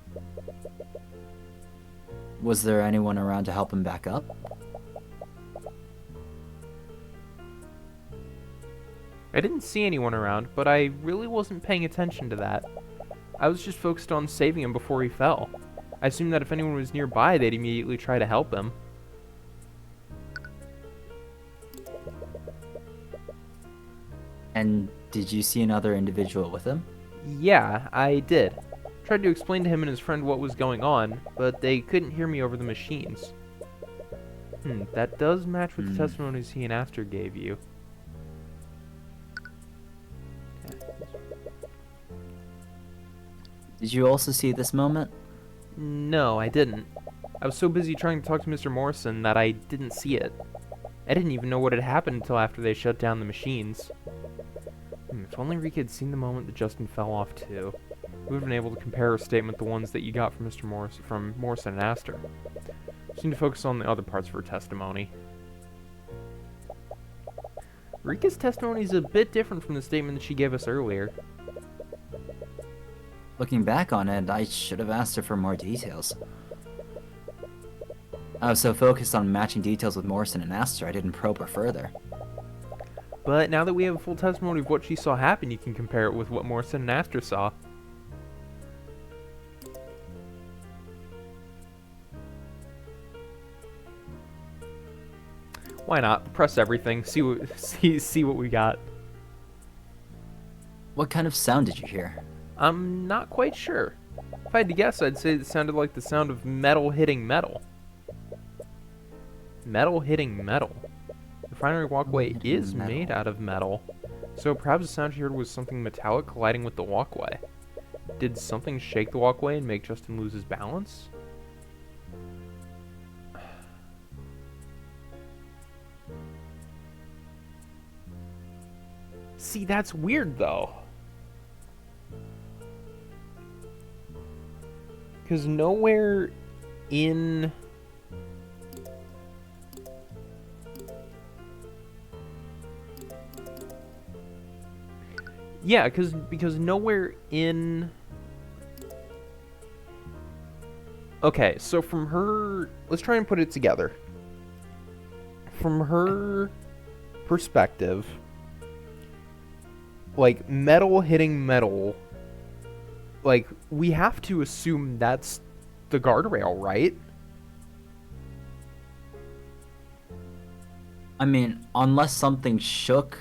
Was there anyone around to help him back up? I didn't see anyone around, but I really wasn't paying attention to that. I was just focused on saving him before he fell. I assumed that if anyone was nearby, they'd immediately try to help him. And did you see another individual with him? Yeah, I did. Tried to explain to him and his friend what was going on, but they couldn't hear me over the machines. That does match with the testimonies he and Astor gave you. Did you also see this moment? No, I didn't. I was so busy trying to talk to Mr. Morrison that I didn't see it. I didn't even know what had happened until after they shut down the machines. If If only Rika had seen the moment that Justin fell off too. We would have been able to compare her statement to the ones that you got from from Morrison and Astor. Just need to focus on the other parts of her testimony. Rika's testimony is a bit different from the statement that she gave us earlier. Looking back on it, I should have asked her for more details. I was so focused on matching details with Morrison and Astor, I didn't probe her further. But now that we have a full testimony of what she saw happen, you can compare it with what Morrison and Astor saw. Why not? Press everything. See what we got. What kind of sound did you hear? I'm not quite sure. If I had to guess, I'd say it sounded like the sound of metal hitting metal. Metal hitting metal. The refinery walkway is made out of metal, so perhaps the sound you heard was something metallic colliding with the walkway. Did something shake the walkway and make Justin lose his balance? See, that's weird though. Because nowhere in... Yeah, because nowhere in... Okay, so from her... Let's try and put it together. From her perspective, like, metal hitting metal, like, we have to assume that's the guardrail, right? I mean, unless something shook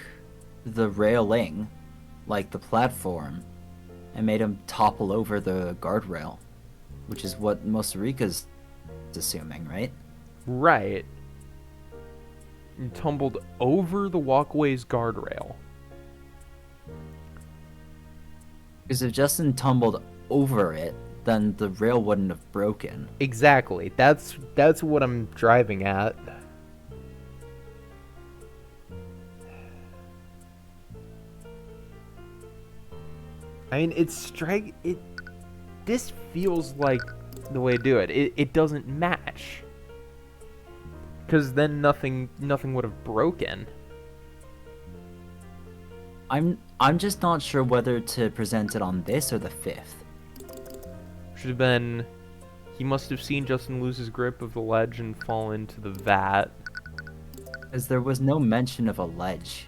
the railing, like the platform, and made him topple over the guardrail, which is what most of Rika's assuming, right? Right. And tumbled over the walkway's guardrail. Because if Justin tumbled over it, then the rail wouldn't have broken. Exactly. That's what I'm driving at. I mean, this feels like the way to do it. It doesn't match. Because then nothing would have broken. I'm just not sure whether to present it on this or the 5th. Should have been, he must have seen Justin lose his grip of the ledge and fall into the vat. As there was no mention of a ledge.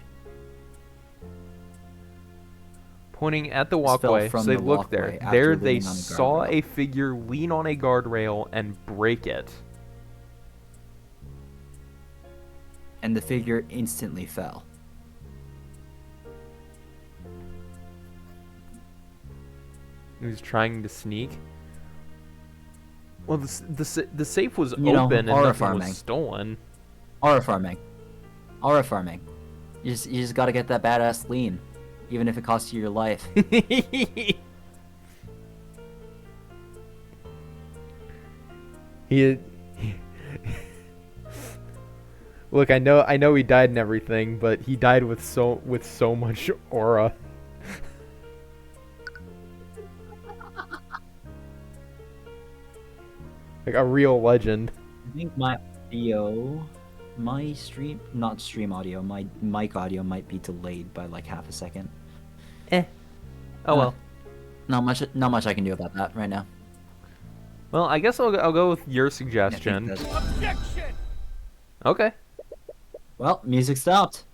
Pointing at the Just fell walkway, from so they the looked walkway there. after There they leaning on the saw guardrail. a figure lean on a guardrail and break it. And the figure instantly fell. He was trying to sneak. Well, the safe was You know, open and horror nothing farming. was stolen. Horror farming. Horror farming. You just gotta get that badass lean. Even if it costs you your life. he Look, I know he died and everything, but he died with so much aura. Like a real legend. I think my stream audio, my mic audio might be delayed by like half a second. Oh well. Not much I can do about that right now. Well, I guess I'll go with your suggestion. Objection! Okay. Well, music stopped.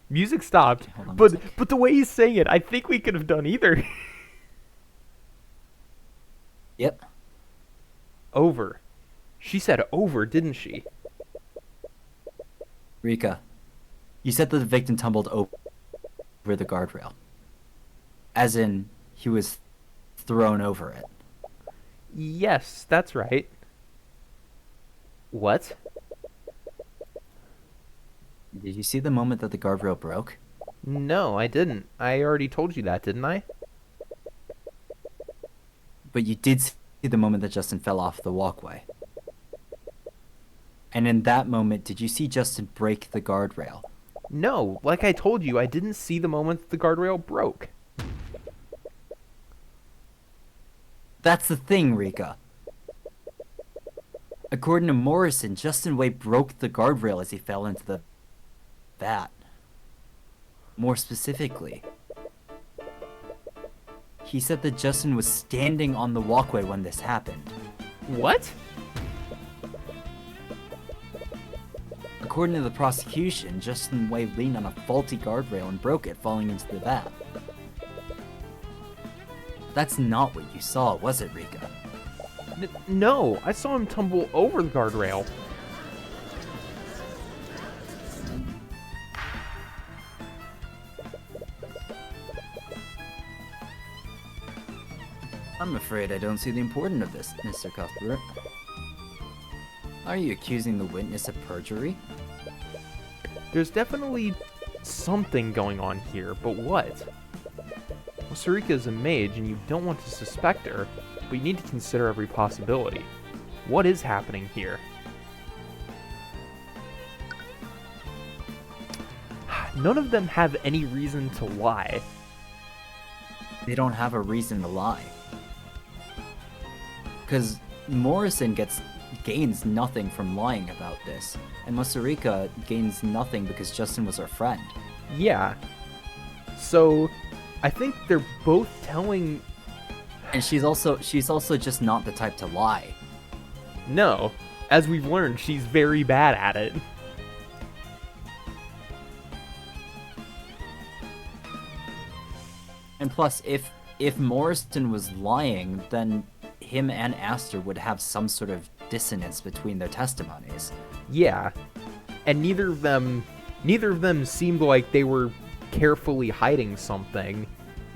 Music stopped, Okay, hold on one sec. but the way he's saying it, I think we could have done either. Yep. Over. She said over, didn't she? Rika, you said that the victim tumbled over the guardrail. As in, he was thrown over it. Yes, that's right. What? Did you see the moment that the guardrail broke? No, I didn't. I already told you that, didn't I? But you did see the moment that Justin fell off the walkway. And in that moment, did you see Justin break the guardrail? No, like I told you, I didn't see the moment that the guardrail broke. That's the thing, Rika. According to Morrison, Justin Way broke the guardrail as he fell into the vat. More specifically, he said that Justin was standing on the walkway when this happened. What? According to the prosecution, Justin Way leaned on a faulty guardrail and broke it, falling into the vat. That's not what you saw, was it, Rika? No, I saw him tumble over the guardrail. I'm afraid I don't see the importance of this, Mr. Cuthbert. Are you accusing the witness of perjury? There's definitely something going on here, but what? Well, Sarika is a mage and you don't want to suspect her, but you need to consider every possibility. What is happening here? None of them have any reason to lie. They don't have a reason to lie. Because Morrison gains nothing from lying about this, and Masarika gains nothing because Justin was her friend. Yeah. So, I think they're both telling... And she's also just not the type to lie. No. As we've learned, she's very bad at it. And plus, if Morrison was lying, then him and Aster would have some sort of dissonance between their testimonies. Yeah. And neither of them seemed like they were carefully hiding something,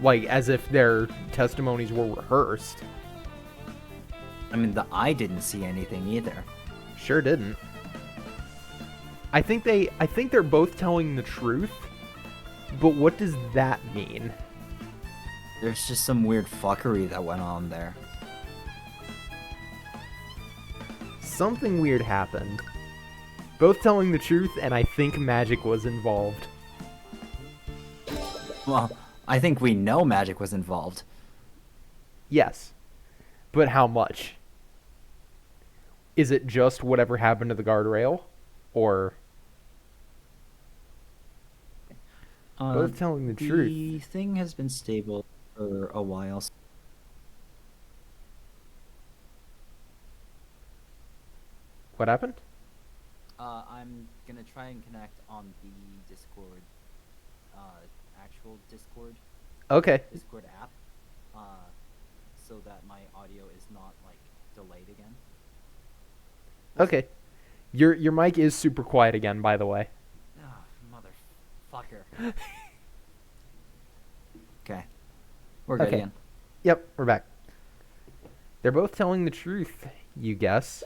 like as if their testimonies were rehearsed. I mean, the eye didn't see anything either. Sure didn't. I think they're both telling the truth, but what does that mean? There's just some weird fuckery that went on there. Something weird happened. Both telling the truth, and I think magic was involved. Well, I think we know magic was involved. Yes. But how much? Is it just whatever happened to the guardrail? Or... both telling the truth. The thing has been stable for a while. What happened? I'm gonna try and connect on the Discord, actual Discord Okay. app, so that my audio is not like delayed again. Okay. Your mic is super quiet again, by the way. Oh, motherfucker. Okay, we're good Okay. again. Yep, we're back. They're both telling the truth, you guess.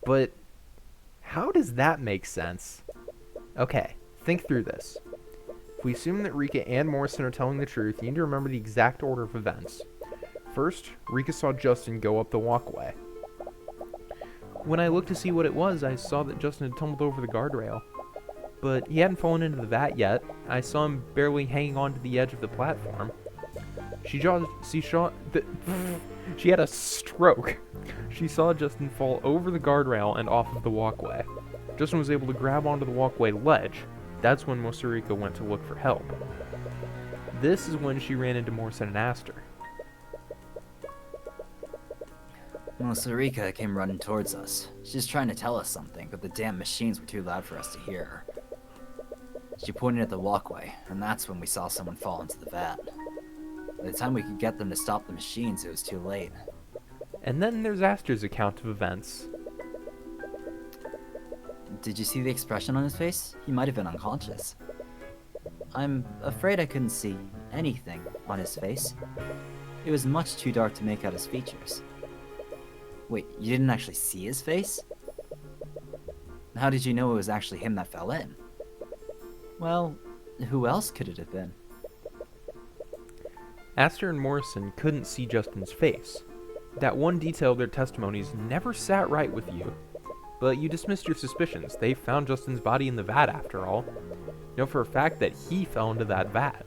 But how does that make sense? Okay, think through this. If we assume that Rika and Morrison are telling the truth, you need to remember the exact order of events. First, Rika saw Justin go up the walkway. When I looked to see what it was, I saw that Justin had tumbled over the guardrail. But he hadn't fallen into the vat yet. I saw him barely hanging on to the edge of the platform. She had a stroke. She saw Justin fall over the guardrail and off of the walkway. Justin was able to grab onto the walkway ledge. That's when Mosarika went to look for help. This is when she ran into Morrison and Aster. Well, Sarika came running towards us. She's trying to tell us something, but the damn machines were too loud for us to hear her. She pointed at the walkway, and that's when we saw someone fall into the vat. By the time we could get them to stop the machines, it was too late. And then there's Aster's account of events. Did you see the expression on his face? He might have been unconscious. I'm afraid I couldn't see anything on his face. It was much too dark to make out his features. Wait, you didn't actually see his face? How did you know it was actually him that fell in? Well, who else could it have been? Aster and Morrison couldn't see Justin's face. That one detail of their testimonies never sat right with you. But you dismissed your suspicions. They found Justin's body in the vat after all. You know for a fact that he fell into that vat.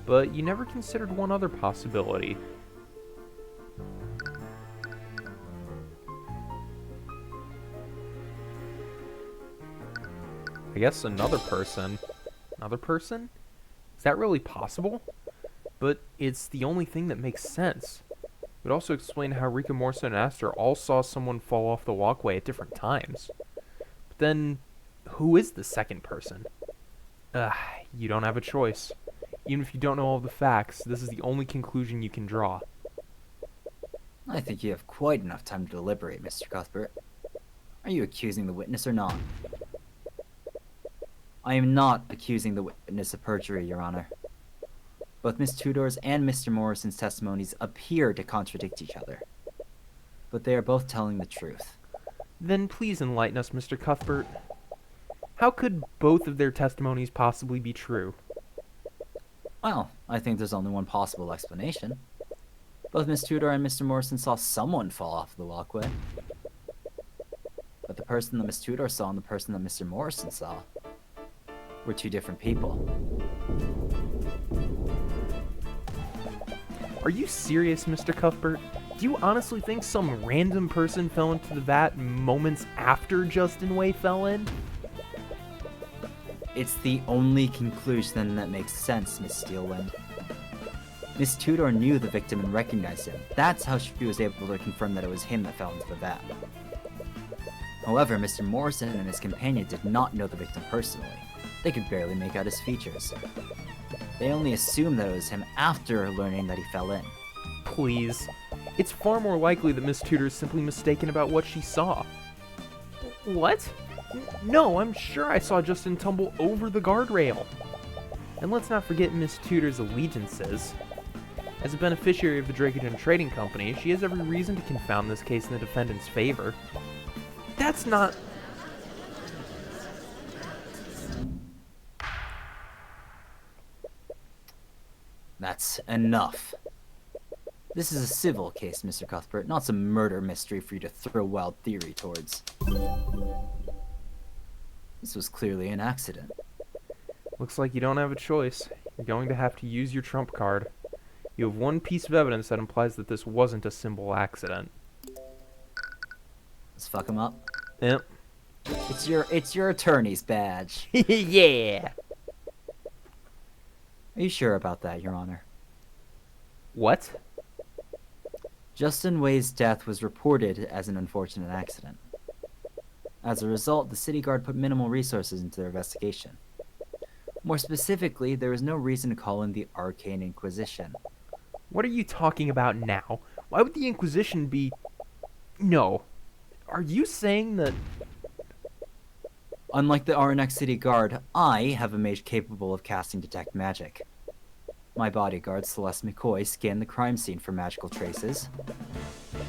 But you never considered one other possibility. I guess another person. Another person? Is that really possible? But it's the only thing that makes sense. It would also explain how Rika, Morrison, and Aster all saw someone fall off the walkway at different times. But then, who is the second person? You don't have a choice. Even if you don't know all the facts, this is the only conclusion you can draw. I think you have quite enough time to deliberate, Mr. Cuthbert. Are you accusing the witness or not? I am not accusing the witness of perjury, Your Honor. Both Miss Tudor's and Mr. Morrison's testimonies appear to contradict each other, but they are both telling the truth. Then please enlighten us, Mr. Cuthbert. How could both of their testimonies possibly be true? Well, I think there's only one possible explanation. Both Miss Tudor and Mr. Morrison saw someone fall off the walkway. But the person that Miss Tudor saw and the person that Mr. Morrison saw were two different people. Are you serious, Mr. Cuthbert? Do you honestly think some random person fell into the vat moments after Justin Way fell in? It's the only conclusion that makes sense, Miss Steelwind. Miss Tudor knew the victim and recognized him. That's how she was able to confirm that it was him that fell into the vat. However, Mr. Morrison and his companion did not know the victim personally. They could barely make out his features. They only assumed that it was him after learning that he fell in. Please. It's far more likely that Miss Tudor is simply mistaken about what she saw. What? No, I'm sure I saw Justin tumble over the guardrail. And let's not forget Miss Tudor's allegiances. As a beneficiary of the Dracogen Trading Company, she has every reason to confound this case in the defendant's favor. That's not... That's enough. This is a civil case, Mr. Cuthbert, not some murder mystery for you to throw wild theory towards. This was clearly an accident. Looks like you don't have a choice. You're going to have to use your trump card. You have one piece of evidence that implies that this wasn't a simple accident. Let's fuck him up. Yep. It's your attorney's badge. Yeah! Are you sure about that, Your Honor? What? Justin Way's death was reported as an unfortunate accident. As a result, the city guard put minimal resources into their investigation. More specifically, there was no reason to call in the Arcane Inquisition. What are you talking about now? Why would the Inquisition be... No. Are you saying that... Unlike the RNX City Guard, I have a mage capable of casting Detect Magic. My bodyguard, Celeste McCoy, scanned the crime scene for magical traces,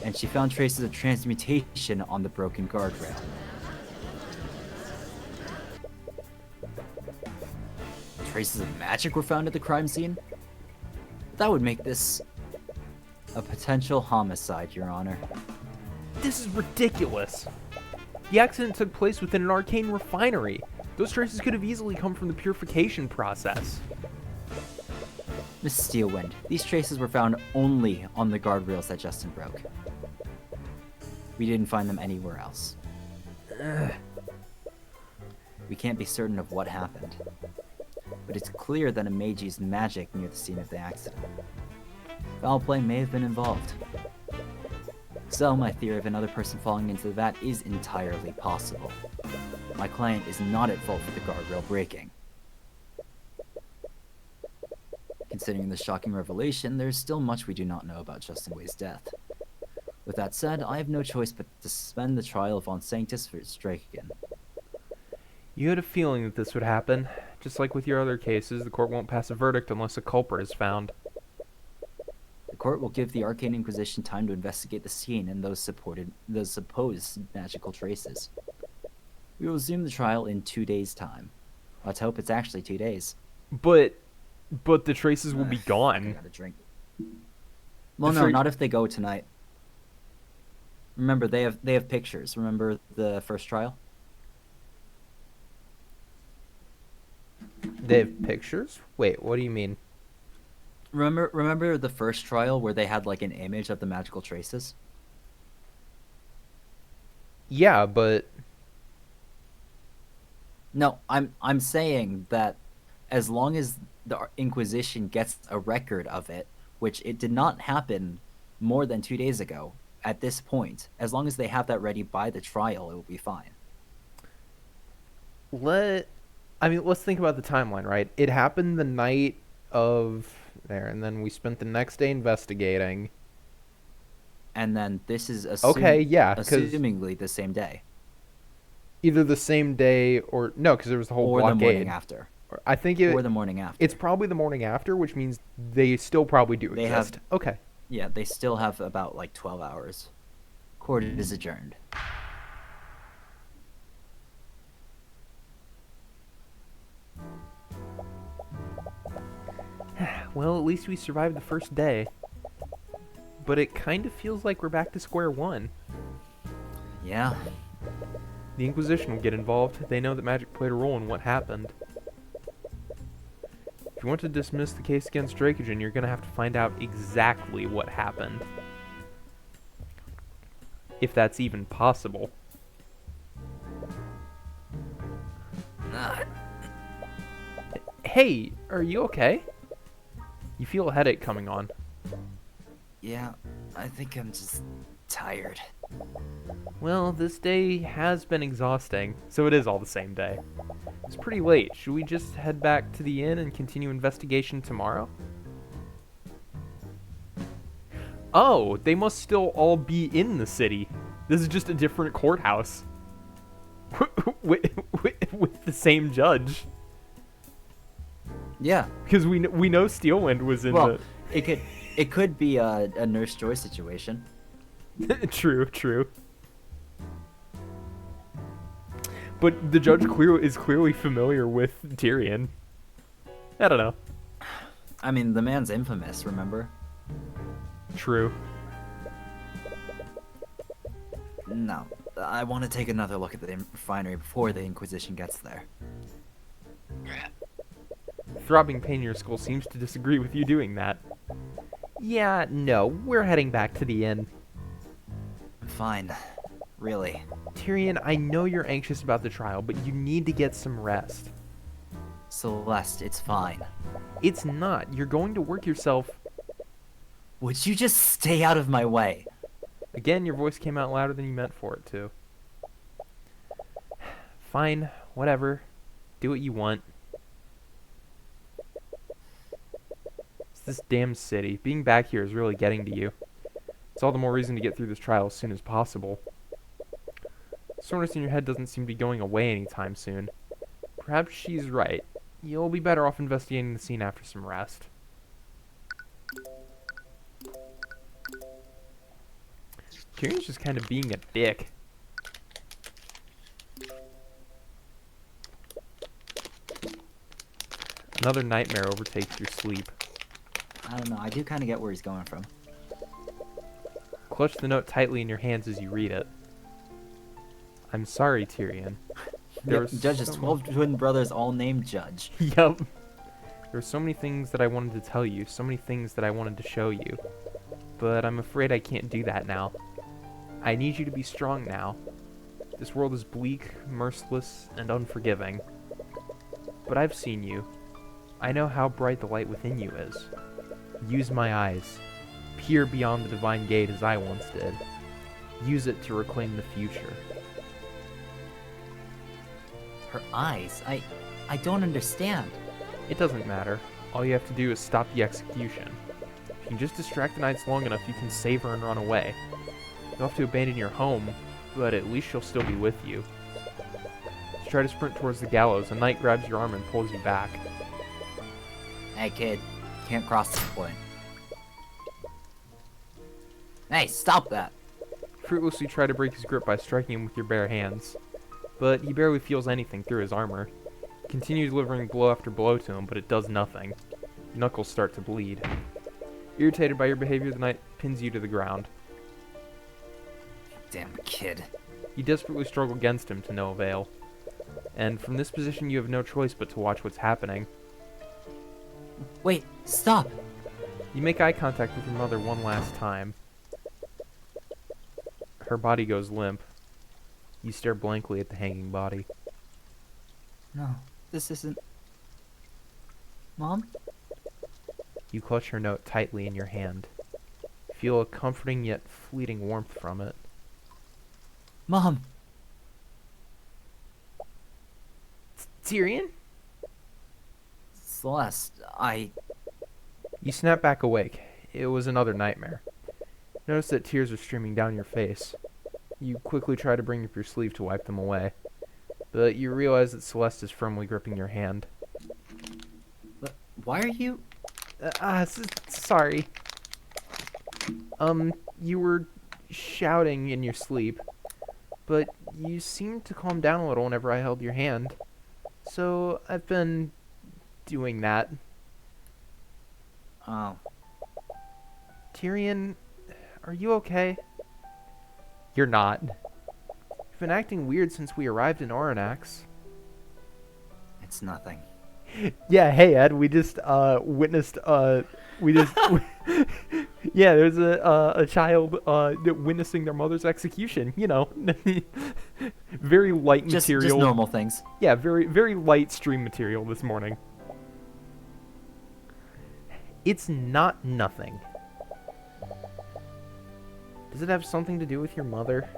and she found traces of transmutation on the broken guardrail. Traces of magic were found at the crime scene? That would make this a potential homicide, Your Honor. This is ridiculous. The accident took place within an arcane refinery. Those traces could have easily come from the purification process. Miss Steelwind, these traces were found only on the guardrails that Justin broke. We didn't find them anywhere else. We can't be certain of what happened, but it's clear that a mage used magic near the scene of the accident. Foul play may have been involved. So, my theory of another person falling into the vat is entirely possible. My client is not at fault for the guardrail breaking. Considering this shocking revelation, there is still much we do not know about Justin Way's death. With that said, I have no choice but to suspend the trial of Von Sanctus for its strike again. You had a feeling that this would happen. Just like with your other cases, the court won't pass a verdict unless a culprit is found. The court will give the Arcane Inquisition time to investigate the scene and those supposed magical traces. We will resume the trial in 2 days' time. Let's hope it's actually 2 days. But the traces will be gone. I gotta drink. Well, no, not if they go tonight. Remember, they have pictures. Remember the first trial? They have pictures? Wait, what do you mean? Remember the first trial where they had like an image of the magical traces? Yeah, but No, I'm saying that as long as the Inquisition gets a record of it, which it did not happen more than 2 days ago, at this point, as long as they have that ready by the trial, it will be fine. let's think about the timeline, right? It happened the night of there, and then we spent the next day investigating. And then this is Okay, yeah, because assumingly the same day either the same day or no, because there was the whole or the morning blockade. after. I think Or the morning after. it's probably the morning after, which means they still probably do They exist. Okay. Yeah, they still have about like 12 hours. Court is adjourned. Well, at least we survived the first day. But it kind of feels like we're back to square one. Yeah. The Inquisition will get involved. They know that magic played a role in what happened. If you want to dismiss the case against Dracogen, you're going to have to find out exactly what happened. If that's even possible. Hey, are you okay? You feel a headache coming on. Yeah, I think I'm just tired. Well, this day has been exhausting, so it is all the same day. It's pretty late. Should we just head back to the inn and continue investigation tomorrow? Oh, they must still all be in the city. This is just a different courthouse. with the same judge. Yeah. Because we know Steelwind was in Well, it could be a Nurse Joy situation. the... True. But the judge is clearly familiar with Tyrion. I don't know. I mean, the man's infamous, remember? True. No. I want to take another look at the refinery before the Inquisition gets there. Throbbing pain in your skull seems to disagree with you doing that. Yeah, no, we're heading back to the inn. Fine. Really. Tyrion, I know you're anxious about the trial, but you need to get some rest. Celeste, it's fine. It's not. You're going to work yourself... Would you just stay out of my way? Again, your voice came out louder than you meant for it to. Fine, whatever. Do what you want. It's this damn city. Being back here is really getting to you. It's all the more reason to get through this trial as soon as possible. Soreness in your head doesn't seem to be going away anytime soon. Perhaps she's right. You'll be better off investigating the scene after some rest. Tyrion's just kind of being a dick. Another nightmare overtakes your sleep. I don't know. I do kind of get where he's going from. Clutch the note tightly in your hands as you read it. I'm sorry, Tyrion. Yep, Judge has 12 twin brothers, all named Judge. Yup. There were so many things that I wanted to tell you, so many things that I wanted to show you. But I'm afraid I can't do that now. I need you to be strong now. This world is bleak, merciless, and unforgiving. But I've seen you. I know how bright the light within you is. Use my eyes. Peer beyond the divine gate as I once did. Use it to reclaim the future. Her eyes? I don't understand. It doesn't matter. All you have to do is stop the execution. If you can just distract the knights long enough, you can save her and run away. You'll have to abandon your home, but at least she'll still be with you. As you try to sprint towards the gallows, a knight grabs your arm and pulls you back. Hey, kid. Can't cross this point. Hey, stop that! Fruitlessly try to break his grip by striking him with your bare hands. But he barely feels anything through his armor. You continue delivering blow after blow to him, but it does nothing. Your knuckles start to bleed. Irritated by your behavior, the knight pins you to the ground. Damn kid. You desperately struggle against him to no avail. And from this position you have no choice but to watch what's happening. Wait, stop! You make eye contact with your mother one last time. Her body goes limp. You stare blankly at the hanging body. No, this isn't... Mom? You clutch her note tightly in your hand. Feel a comforting yet fleeting warmth from it. Mom! Tyrion? Celeste, You snap back awake. It was another nightmare. Notice that tears are streaming down your face. You quickly try to bring up your sleeve to wipe them away, but you realize that Celeste is firmly gripping your hand. Why are you... Sorry. You were shouting in your sleep, but you seemed to calm down a little whenever I held your hand. So I've been doing that. Oh. Tyrion, are you okay? You're not. You've been acting weird since we arrived in Oranax. It's nothing. Yeah, hey Ed, we just witnessed yeah, there's a child witnessing their mother's execution, you know. Very light material. Just normal things. Yeah, very light stream material this morning. It's not nothing. Does it have something to do with your mother?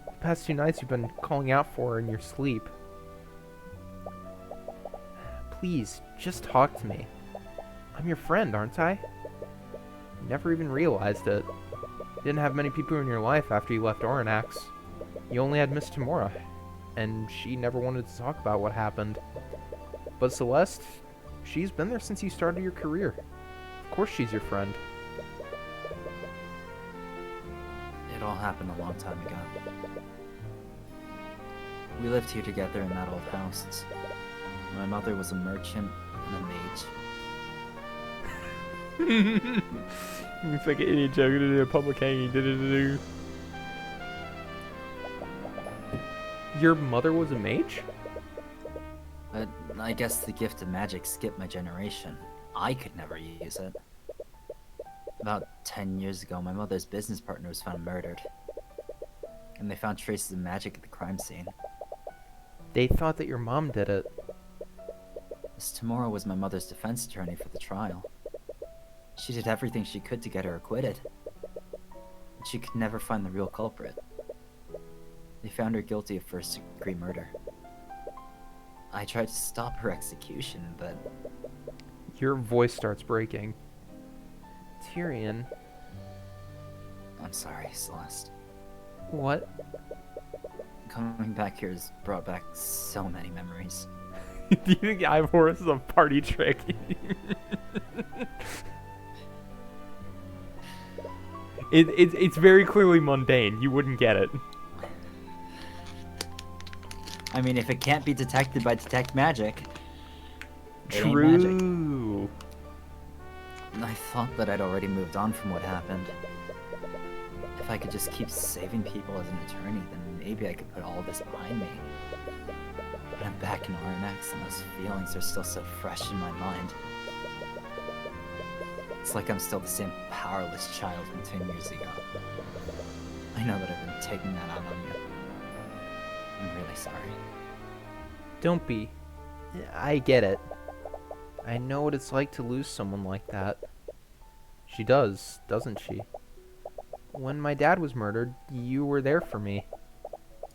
The past 2 nights you've been calling out for her in your sleep. Please, just talk to me. I'm your friend, aren't I? You never even realized it. You didn't have many people in your life after you left Oranax. You only had Miss Tamora, and she never wanted to talk about what happened. But Celeste, she's been there since you started your career. Of course she's your friend. It all happened a long time ago. We lived here together in that old house. My mother was a merchant and a mage. It's like an idiot joke to do a public hanging. Your mother was a mage? But I guess the gift of magic skipped my generation. I could never use it. About 10 years ago, my mother's business partner was found murdered. And they found traces of magic at the crime scene. They thought that your mom did it. Miss Tamora was my mother's defense attorney for the trial. She did everything she could to get her acquitted. But she could never find the real culprit. They found her guilty of first-degree murder. I tried to stop her execution, but... Your voice starts breaking. Tyrion. I'm sorry, Celeste. What? Coming back here has brought back so many memories. Do you think Ivor is a party trick? It's very clearly mundane. You wouldn't get it. I mean, if it can't be detected by detect magic, it ain't magic. True. I thought that I'd already moved on from what happened. If I could just keep saving people as an attorney, then maybe I could put all this behind me. But I'm back in RNX and those feelings are still so fresh in my mind. It's like I'm still the same powerless child from 10 years ago. I know that I've been taking that out on you. I'm really sorry. Don't be. I get it. I know what it's like to lose someone like that. She does, doesn't she? When my dad was murdered, you were there for me.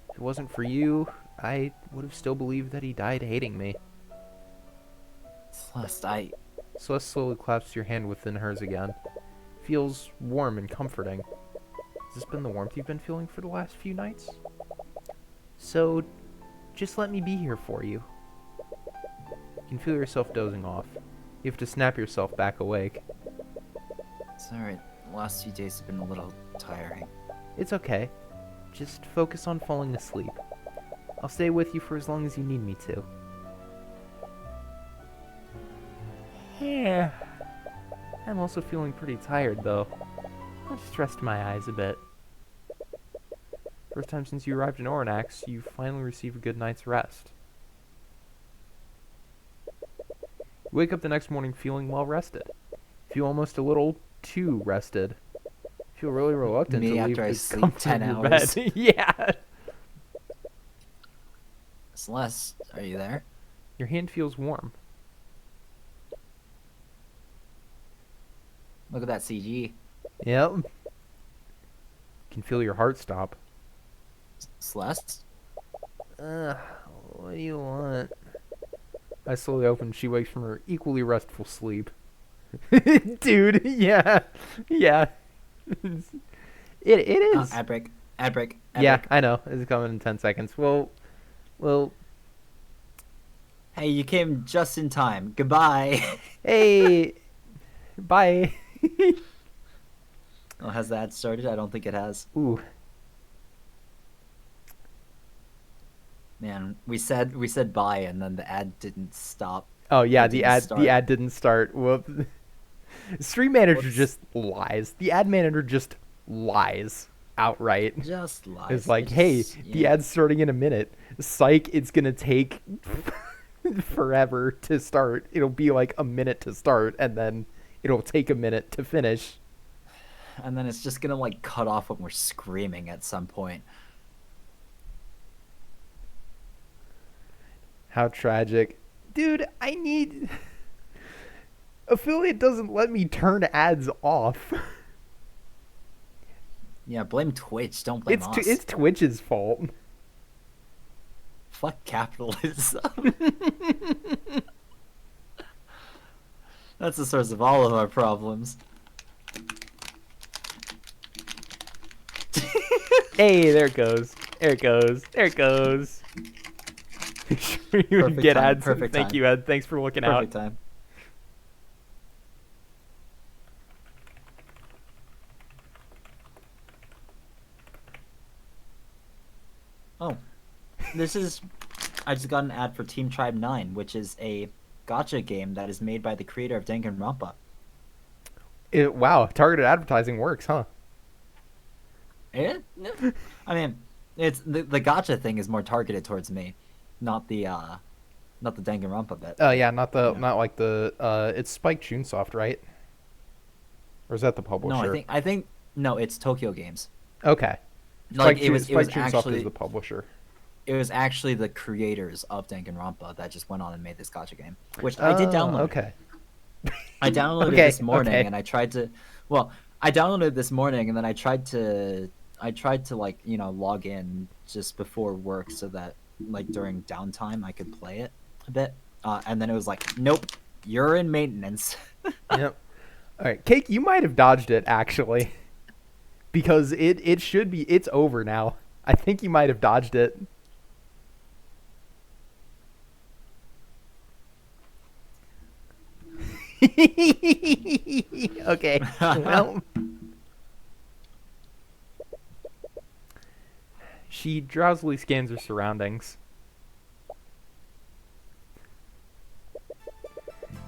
If it wasn't for you, I would have still believed that he died hating me. Celeste, Celeste slowly clasps your hand within hers again. Feels warm and comforting. Has this been the warmth you've been feeling for the last few nights? So, just let me be here for you. You can feel yourself dozing off. You have to snap yourself back awake. It's alright. The last few days have been a little tiring. It's okay. Just focus on falling asleep. I'll stay with you for as long as you need me to. Yeah. I'm also feeling pretty tired, though. I'll just rest my eyes a bit. First time since you arrived in Oranax, you finally receive a good night's rest. You wake up the next morning feeling well rested. Feel almost a little too rested. Feel really reluctant Me to leave after I the sleep comfort 10 of your hours. bed. Yeah. Celeste, are you there? Your hand feels warm. Look at that CG. Yep. You can feel your heart stop. Celeste? What do you want? I slowly open. She wakes from her equally restful sleep. Dude, yeah. Yeah. It is. Ad break. Ad break. Ad Yeah, break. I know. It's coming in 10 seconds. Well, Hey, you came just in time. Goodbye. hey, bye. Oh, has the ad started? I don't think it has. Ooh, Man, we said bye and then the ad didn't stop. oh yeah, It didn't start. the ad didn't start. Whoop. Stream manager Whoops. just lies. The ad manager just lies outright. Just lies. It's like, It hey, just- the yeah. ad's starting in a minute. Psych, it's gonna take forever to start. It'll be like a minute to start, and then it'll take a minute to finish. And then it's just gonna like cut off when we're screaming at some point. How tragic. Dude, I need... Affiliate doesn't let me turn ads off. Yeah, blame Twitch. Don't blame us. It's Twitch's fault. Fuck capitalism. That's the source of all of our problems. Hey, there it goes. There it goes. There it goes. Make sure you Perfect get time, ads. perfect Thank time. you, Ed. Thanks for looking Perfect out. time. Oh, this is. I just got an ad for Team Tribe 9, which is a gacha game that is made by the creator of Danganronpa. Wow, targeted advertising works, huh? I mean, it's the gacha thing is more targeted towards me, not the Danganronpa bit. Oh yeah, not Yeah. like the it's Spike Chunsoft, right? Or is that the publisher? No, I think no, it's Tokyo Games. Okay. Like Spike it was Chunsoft actually is the publisher. it was actually the creators of Danganronpa that just went on and made this gacha game, which I did download. Okay. I downloaded Okay, it this morning okay. and I tried to. Well, I downloaded it this morning and then I tried to like log in just before work so that like during downtime I could play it a bit. And then it was like, nope, you're in maintenance. Yep. All right, Cake, you might have dodged it actually, because it should be it's over now. I think you might have dodged it. Okay. Well, she drowsily scans her surroundings.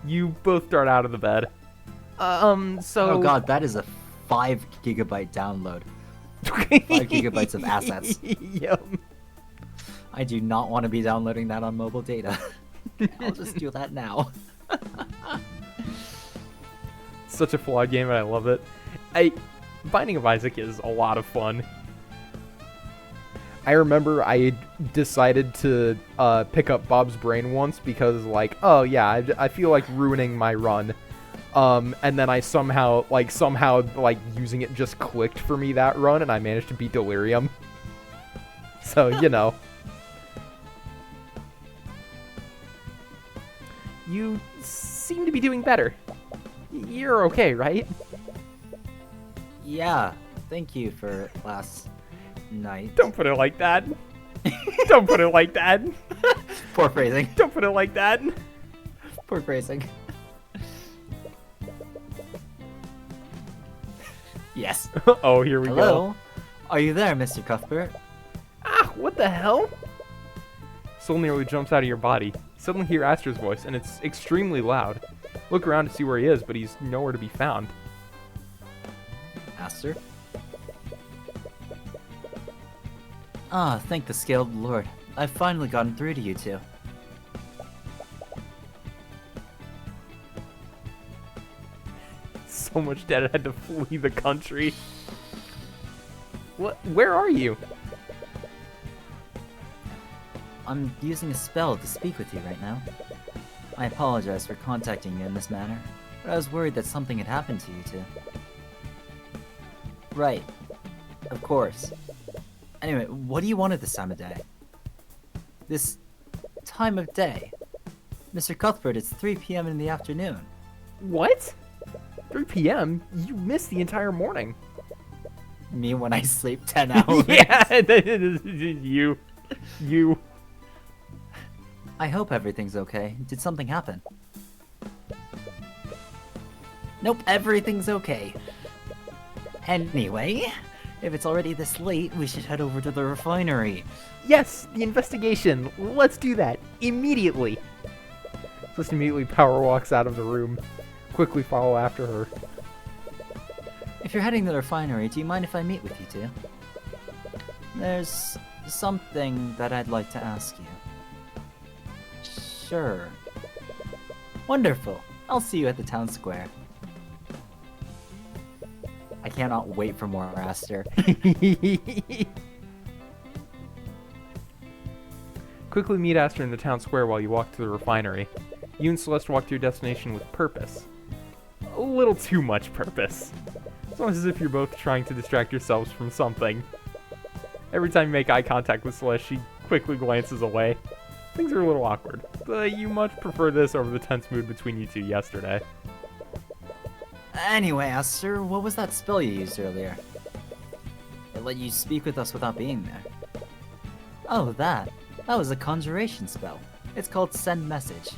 You both dart out of the bed. So. Oh god, that is a 5 gigabyte download. 5 gigabytes of assets. Yep. I do not want to be downloading that on mobile data. I'll just do that now. Such a flawed game, and I love it. Binding of Isaac is a lot of fun. I remember I decided to pick up Bob's Brain once because, like, oh yeah, I feel like ruining my run. And then I somehow using it just clicked for me that run, and I managed to beat Delirium. So, you know. You seem to be doing better. You're okay, right? Yeah, thank you for last night. Don't put it like that. Don't put it like that. Poor phrasing. Don't put it like that. Poor phrasing. Yes. Oh, here we go. Hello? Are you there, Mr. Cuthbert? Ah, what the hell? Soul nearly jumps out of your body. Suddenly hear Aster's voice, and it's extremely loud. Look around to see where he is, but he's nowhere to be found. Aster? Ah, thank the scaled lord. I've finally gotten through to you two. so much debt I had to flee the country. What? Where are you? I'm using a spell to speak with you right now. I apologize for contacting you in this manner, but I was worried that something had happened to you two. Right. Of course. Anyway, what do you want at this time of day? This time of day? Mr. Cuthbert, it's 3 p.m. in the afternoon. What? 3 p.m.? You missed the entire morning. Me when I sleep 10 hours? Yeah, you. I hope everything's okay. Did something happen? Nope, everything's okay. Anyway, if it's already this late, we should head over to the refinery. Yes, the investigation. Let's do that immediately. Celeste immediately power walks out of the room. Quickly follow after her. If you're heading to the refinery, do you mind if I meet with you two? There's something that I'd like to ask you. Sure. Wonderful. I'll see you at the town square. I cannot wait for more Aster. Quickly meet Aster in the town square while you walk to the refinery. You and Celeste walk to your destination with purpose. A little too much purpose. It's almost as if you're both trying to distract yourselves from something. Every time you make eye contact with Celeste, she quickly glances away. Things are a little awkward, but you much prefer this over the tense mood between you two yesterday. Anyway, Aster, what was that spell you used earlier? It let you speak with us without being there. Oh, that. That was a conjuration spell. It's called Send Message.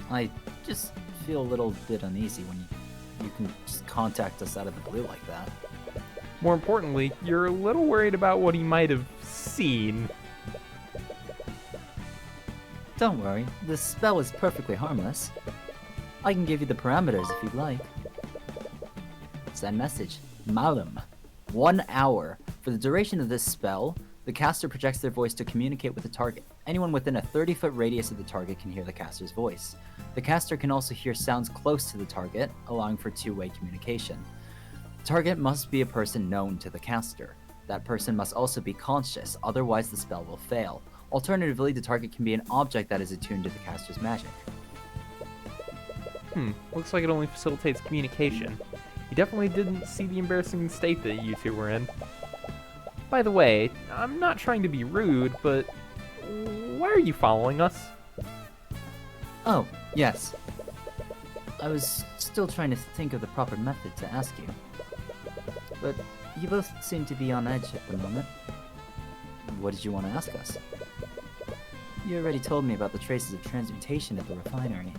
I just feel a little bit uneasy when you can just contact us out of the blue like that. More importantly, you're a little worried about what he might have seen. Don't worry, the spell is perfectly harmless. I can give you the parameters if you'd like. Send message. Malum. 1 hour. For the duration of this spell, the caster projects their voice to communicate with the target. Anyone within a 30-foot radius of the target can hear the caster's voice. The caster can also hear sounds close to the target, allowing for two-way communication. The target must be a person known to the caster. That person must also be conscious, otherwise the spell will fail. Alternatively, the target can be an object that is attuned to the caster's magic. Looks like it only facilitates communication. You definitely didn't see the embarrassing state that you two were in. By the way, I'm not trying to be rude, but why are you following us? Oh, yes. I was still trying to think of the proper method to ask you. But you both seem to be on edge at the moment. What did you want to ask us? You already told me about the traces of transmutation at the refinery.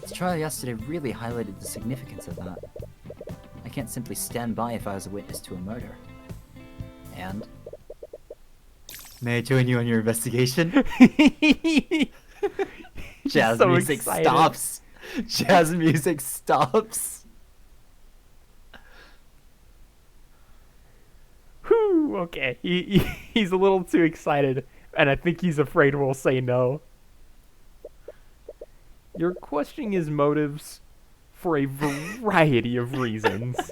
The trial yesterday really highlighted the significance of that. I can't simply stand by if I was a witness to a murder. And? May I join you on your investigation? Jazz so music excited. stops! Jazz music stops! Whew, okay. He's a little too excited, and I think he's afraid we'll say no. You're questioning his motives for a variety of reasons.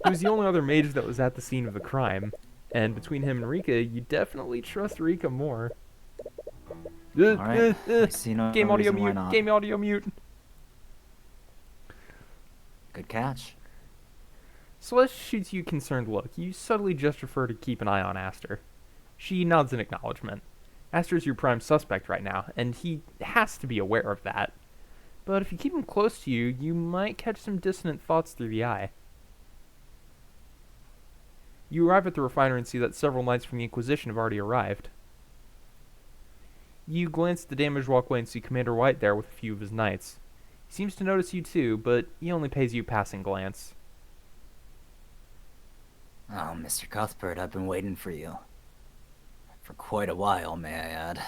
He was the only other mage that was at the scene of the crime, and between him and Rika, you definitely trust Rika more. Alright, I see no Game audio reason why mute. not. Game audio mute. Good catch. Celeste shoots you a concerned look. You subtly gesture for her to keep an eye on Aster. She nods in acknowledgement. Aster's your prime suspect right now, and he has to be aware of that. But if you keep him close to you, you might catch some dissonant thoughts through the eye. You arrive at the refinery and see that several knights from the Inquisition have already arrived. You glance at the damaged walkway and see Commander White there with a few of his knights. He seems to notice you too, but he only pays you a passing glance. Oh, Mr. Cuthbert, I've been waiting for you. For quite a while, may I add.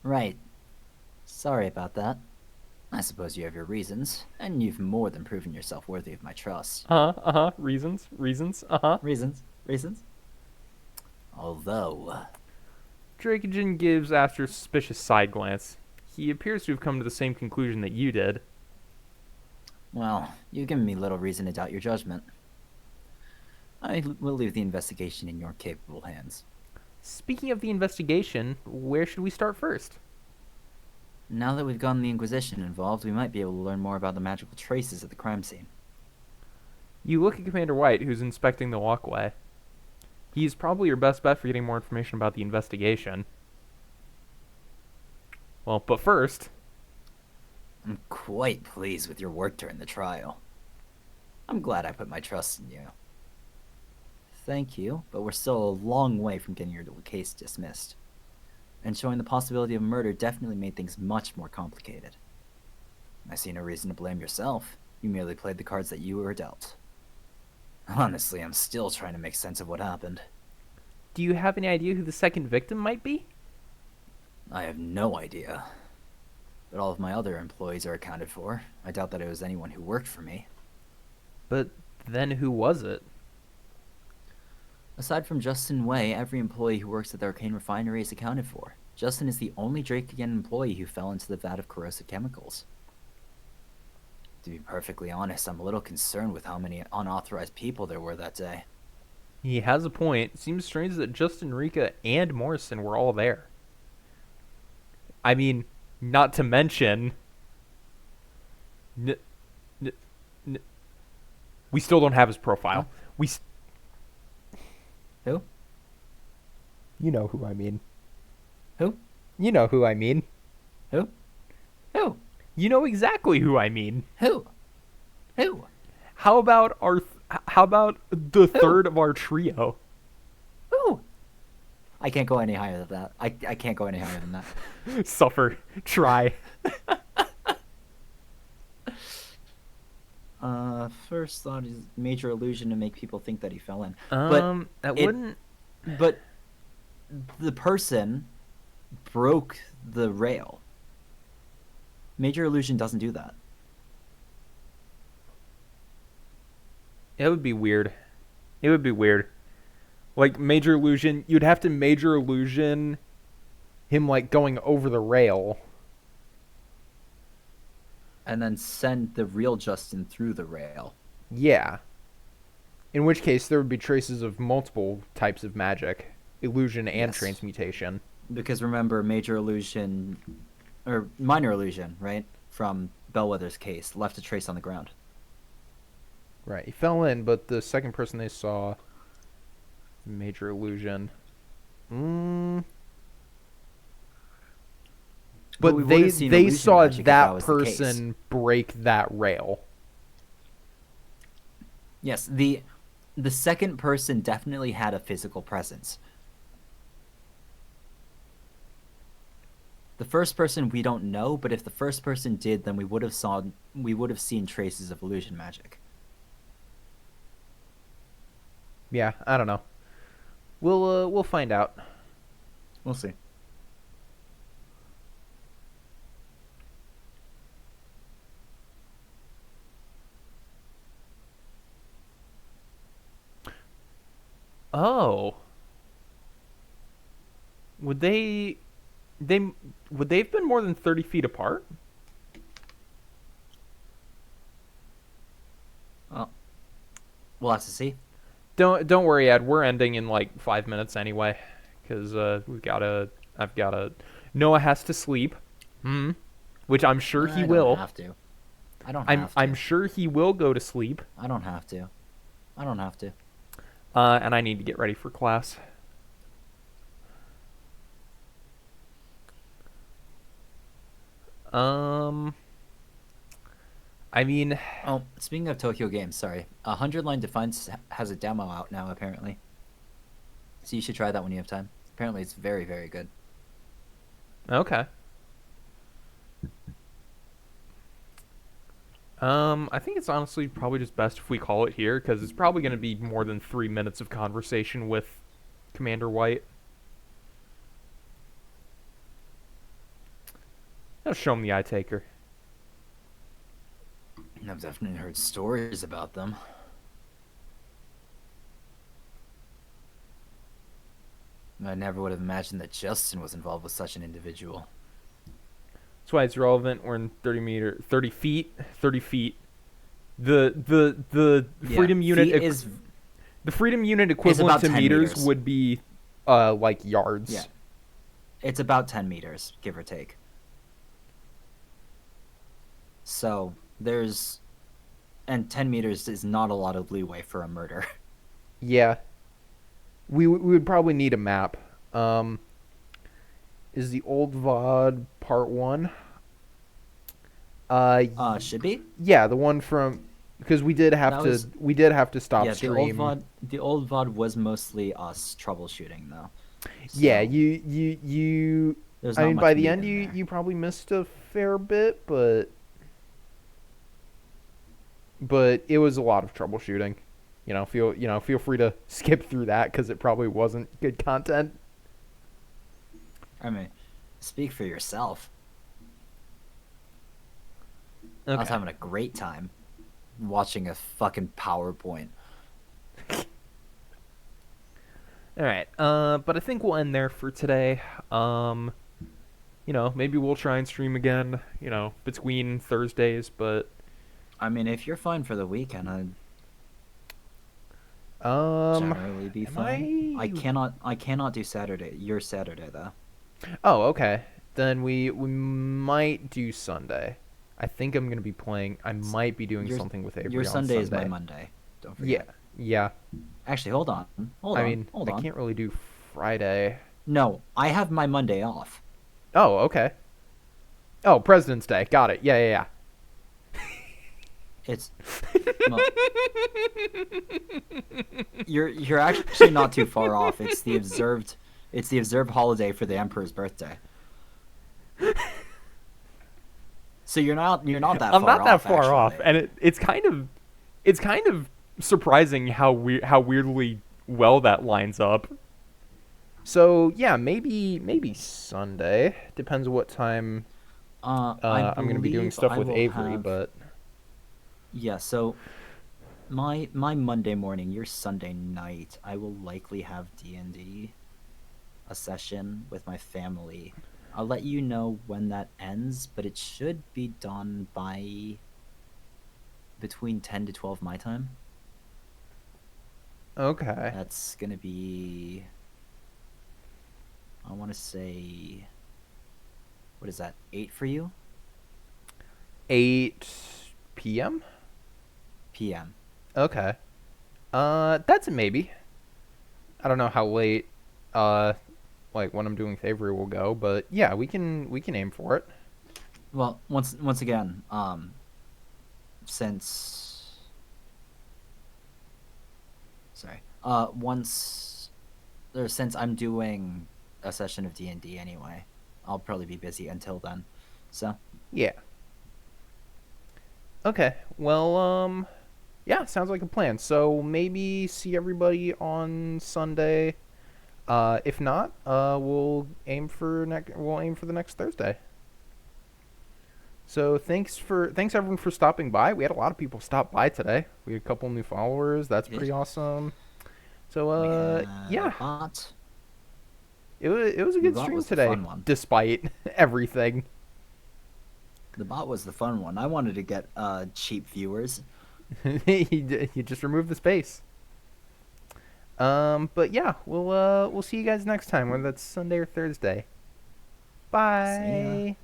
Right. Sorry about that. I suppose you have your reasons, and you've more than proven yourself worthy of my trust. Reasons. Reasons? Reasons? Although... Dracogen gives Aster a suspicious side glance. He appears to have come to the same conclusion that you did. Well, you've given me little reason to doubt your judgment. I will leave the investigation in your capable hands. Speaking of the investigation, where should we start first? Now that we've gotten the Inquisition involved, we might be able to learn more about the magical traces at the crime scene. You look at Commander White, who's inspecting the walkway. He's probably your best bet for getting more information about the investigation. Well, but first... I'm quite pleased with your work during the trial. I'm glad I put my trust in you. Thank you, but we're still a long way from getting your case dismissed. And showing the possibility of murder definitely made things much more complicated. I see no reason to blame yourself. You merely played the cards that you were dealt. Honestly, I'm still trying to make sense of what happened. Do you have any idea who the second victim might be? I have no idea. But all of my other employees are accounted for. I doubt that it was anyone who worked for me. But then who was it? Aside from Justin Way, every employee who works at the Arcane Refinery is accounted for. Justin is the only Drakean employee who fell into the vat of corrosive chemicals. To be perfectly honest, I'm a little concerned with how many unauthorized people there were that day. He has a point. It seems strange that Justin, Rika, and Morrison were all there. I mean, not to mention... we still don't have his profile. Huh? Who? You know who I mean. Who? You know who I mean. Who? Who? You know exactly who I mean. Who? Who? How about the third of our trio? Who? I can't go any higher than that. I can't go any higher than that. Suffer. Try. First thought is major illusion to make people think that he fell in. Wouldn't... But the person broke the rail. Major illusion doesn't do that. It would be weird. It would be weird. Like, major illusion, you'd have to major illusion him, like, going over the rail. And then send the real Justin through the rail. Yeah. In which case, there would be traces of multiple types of magic. Illusion and Yes. Transmutation. Because remember, major illusion, or minor illusion, right? From Bellwether's case, left a trace on the ground. Right. He fell in, but the second person they saw... Major illusion. But we would've seen illusion saw magic if that was the case. person break that rail. Yes, the second person definitely had a physical presence. The first person we don't know, but if the first person did, then we would have seen traces of illusion magic. Yeah, I don't know. We'll find out. We'll see. Oh. Would they have been more than 30 feet apart? Well, we'll have to see. Don't worry, Ed. We're ending in like 5 minutes anyway, because Noah has to sleep. Which I'm sure he will. I don't have to. I don't have to. I'm sure he will go to sleep. I don't have to. I don't have to. And I need to get ready for class. I mean... Oh, speaking of Tokyo Games, sorry. 100 Line Defense has a demo out now, apparently. So you should try that when you have time. Apparently it's very, very good. Okay. I think it's honestly probably just best if we call it here, because it's probably going to be more than 3 minutes of conversation with Commander White. I'll show him the Eye Taker. I've definitely heard stories about them. I never would have imagined that Justin was involved with such an individual. That's why it's relevant. We're in 30 feet, 30 feet. The Yeah, freedom unit feet the freedom unit is equivalent about to 10 meters meters. would be like yards. Yeah, it's about 10 meters, give or take. So there's, and 10 meters is not a lot of leeway for a murder. Yeah. We would probably need a map. Is the old VOD part 1? Should be. Yeah, the one from because we did have That to was stop yeah. stream. The old VOD was mostly us troubleshooting though. Yeah, So you there's I not mean much by the meat end in you there. you probably missed a fair bit, but it was a lot of troubleshooting. Feel free to skip through that cuz it probably wasn't good content. I mean, speak for yourself. I Okay. was having a great time watching a fucking PowerPoint. All right. But I think we'll end there for today. Maybe we'll try and stream again, between Thursdays, but I mean, if you're fine for the weekend, I'd um generally be am fine. I I cannot do Saturday. Your Saturday though. Oh, okay. Then we might do Sunday. I think I'm going to be playing. I might be doing Your something with Avery your on Sunday Sunday. is my Monday. Don't Yeah. forget. Yeah. Actually, hold on. I mean, Hold I on. can't really do Friday. No, I have my Monday off. Oh, okay. Oh, President's Day. Got it. Yeah. It's well, you're actually not too far off. It's the observed holiday for the Emperor's birthday. So you're not that I'm far not that off, far off, actually. and it's kind of surprising how weirdly well that lines up. So yeah, maybe Sunday. Depends what time I I'm going to be doing believe stuff I with will Avery, have but yeah. So my Monday morning, your Sunday night, I will likely have D&D, a session with my family. I'll let you know when that ends, but it should be done by between 10 to 12 my time. okay. That's gonna be, I want to say, what is that, 8 for you? 8 p.m. PM. Okay. That's a maybe. I don't know how late like when I'm doing with Avery will go, but yeah, we can aim for it. Well, once again, since sorry, once or since I'm doing a session of D&D anyway, I'll probably be busy until then. So Yeah. Okay. Well, yeah, sounds like a plan. So maybe see everybody on Sunday. If not, we'll aim for the next Thursday. So thanks everyone for stopping by. We had a lot of people stop by today. We had a couple new followers. That's pretty awesome. So yeah, bot. it was a good That stream was the today, fun one. despite everything. The bot was the fun one. I wanted to get cheap viewers. You just remove the space. But yeah, we'll see you guys next time, whether that's Sunday or Thursday. Bye. See ya.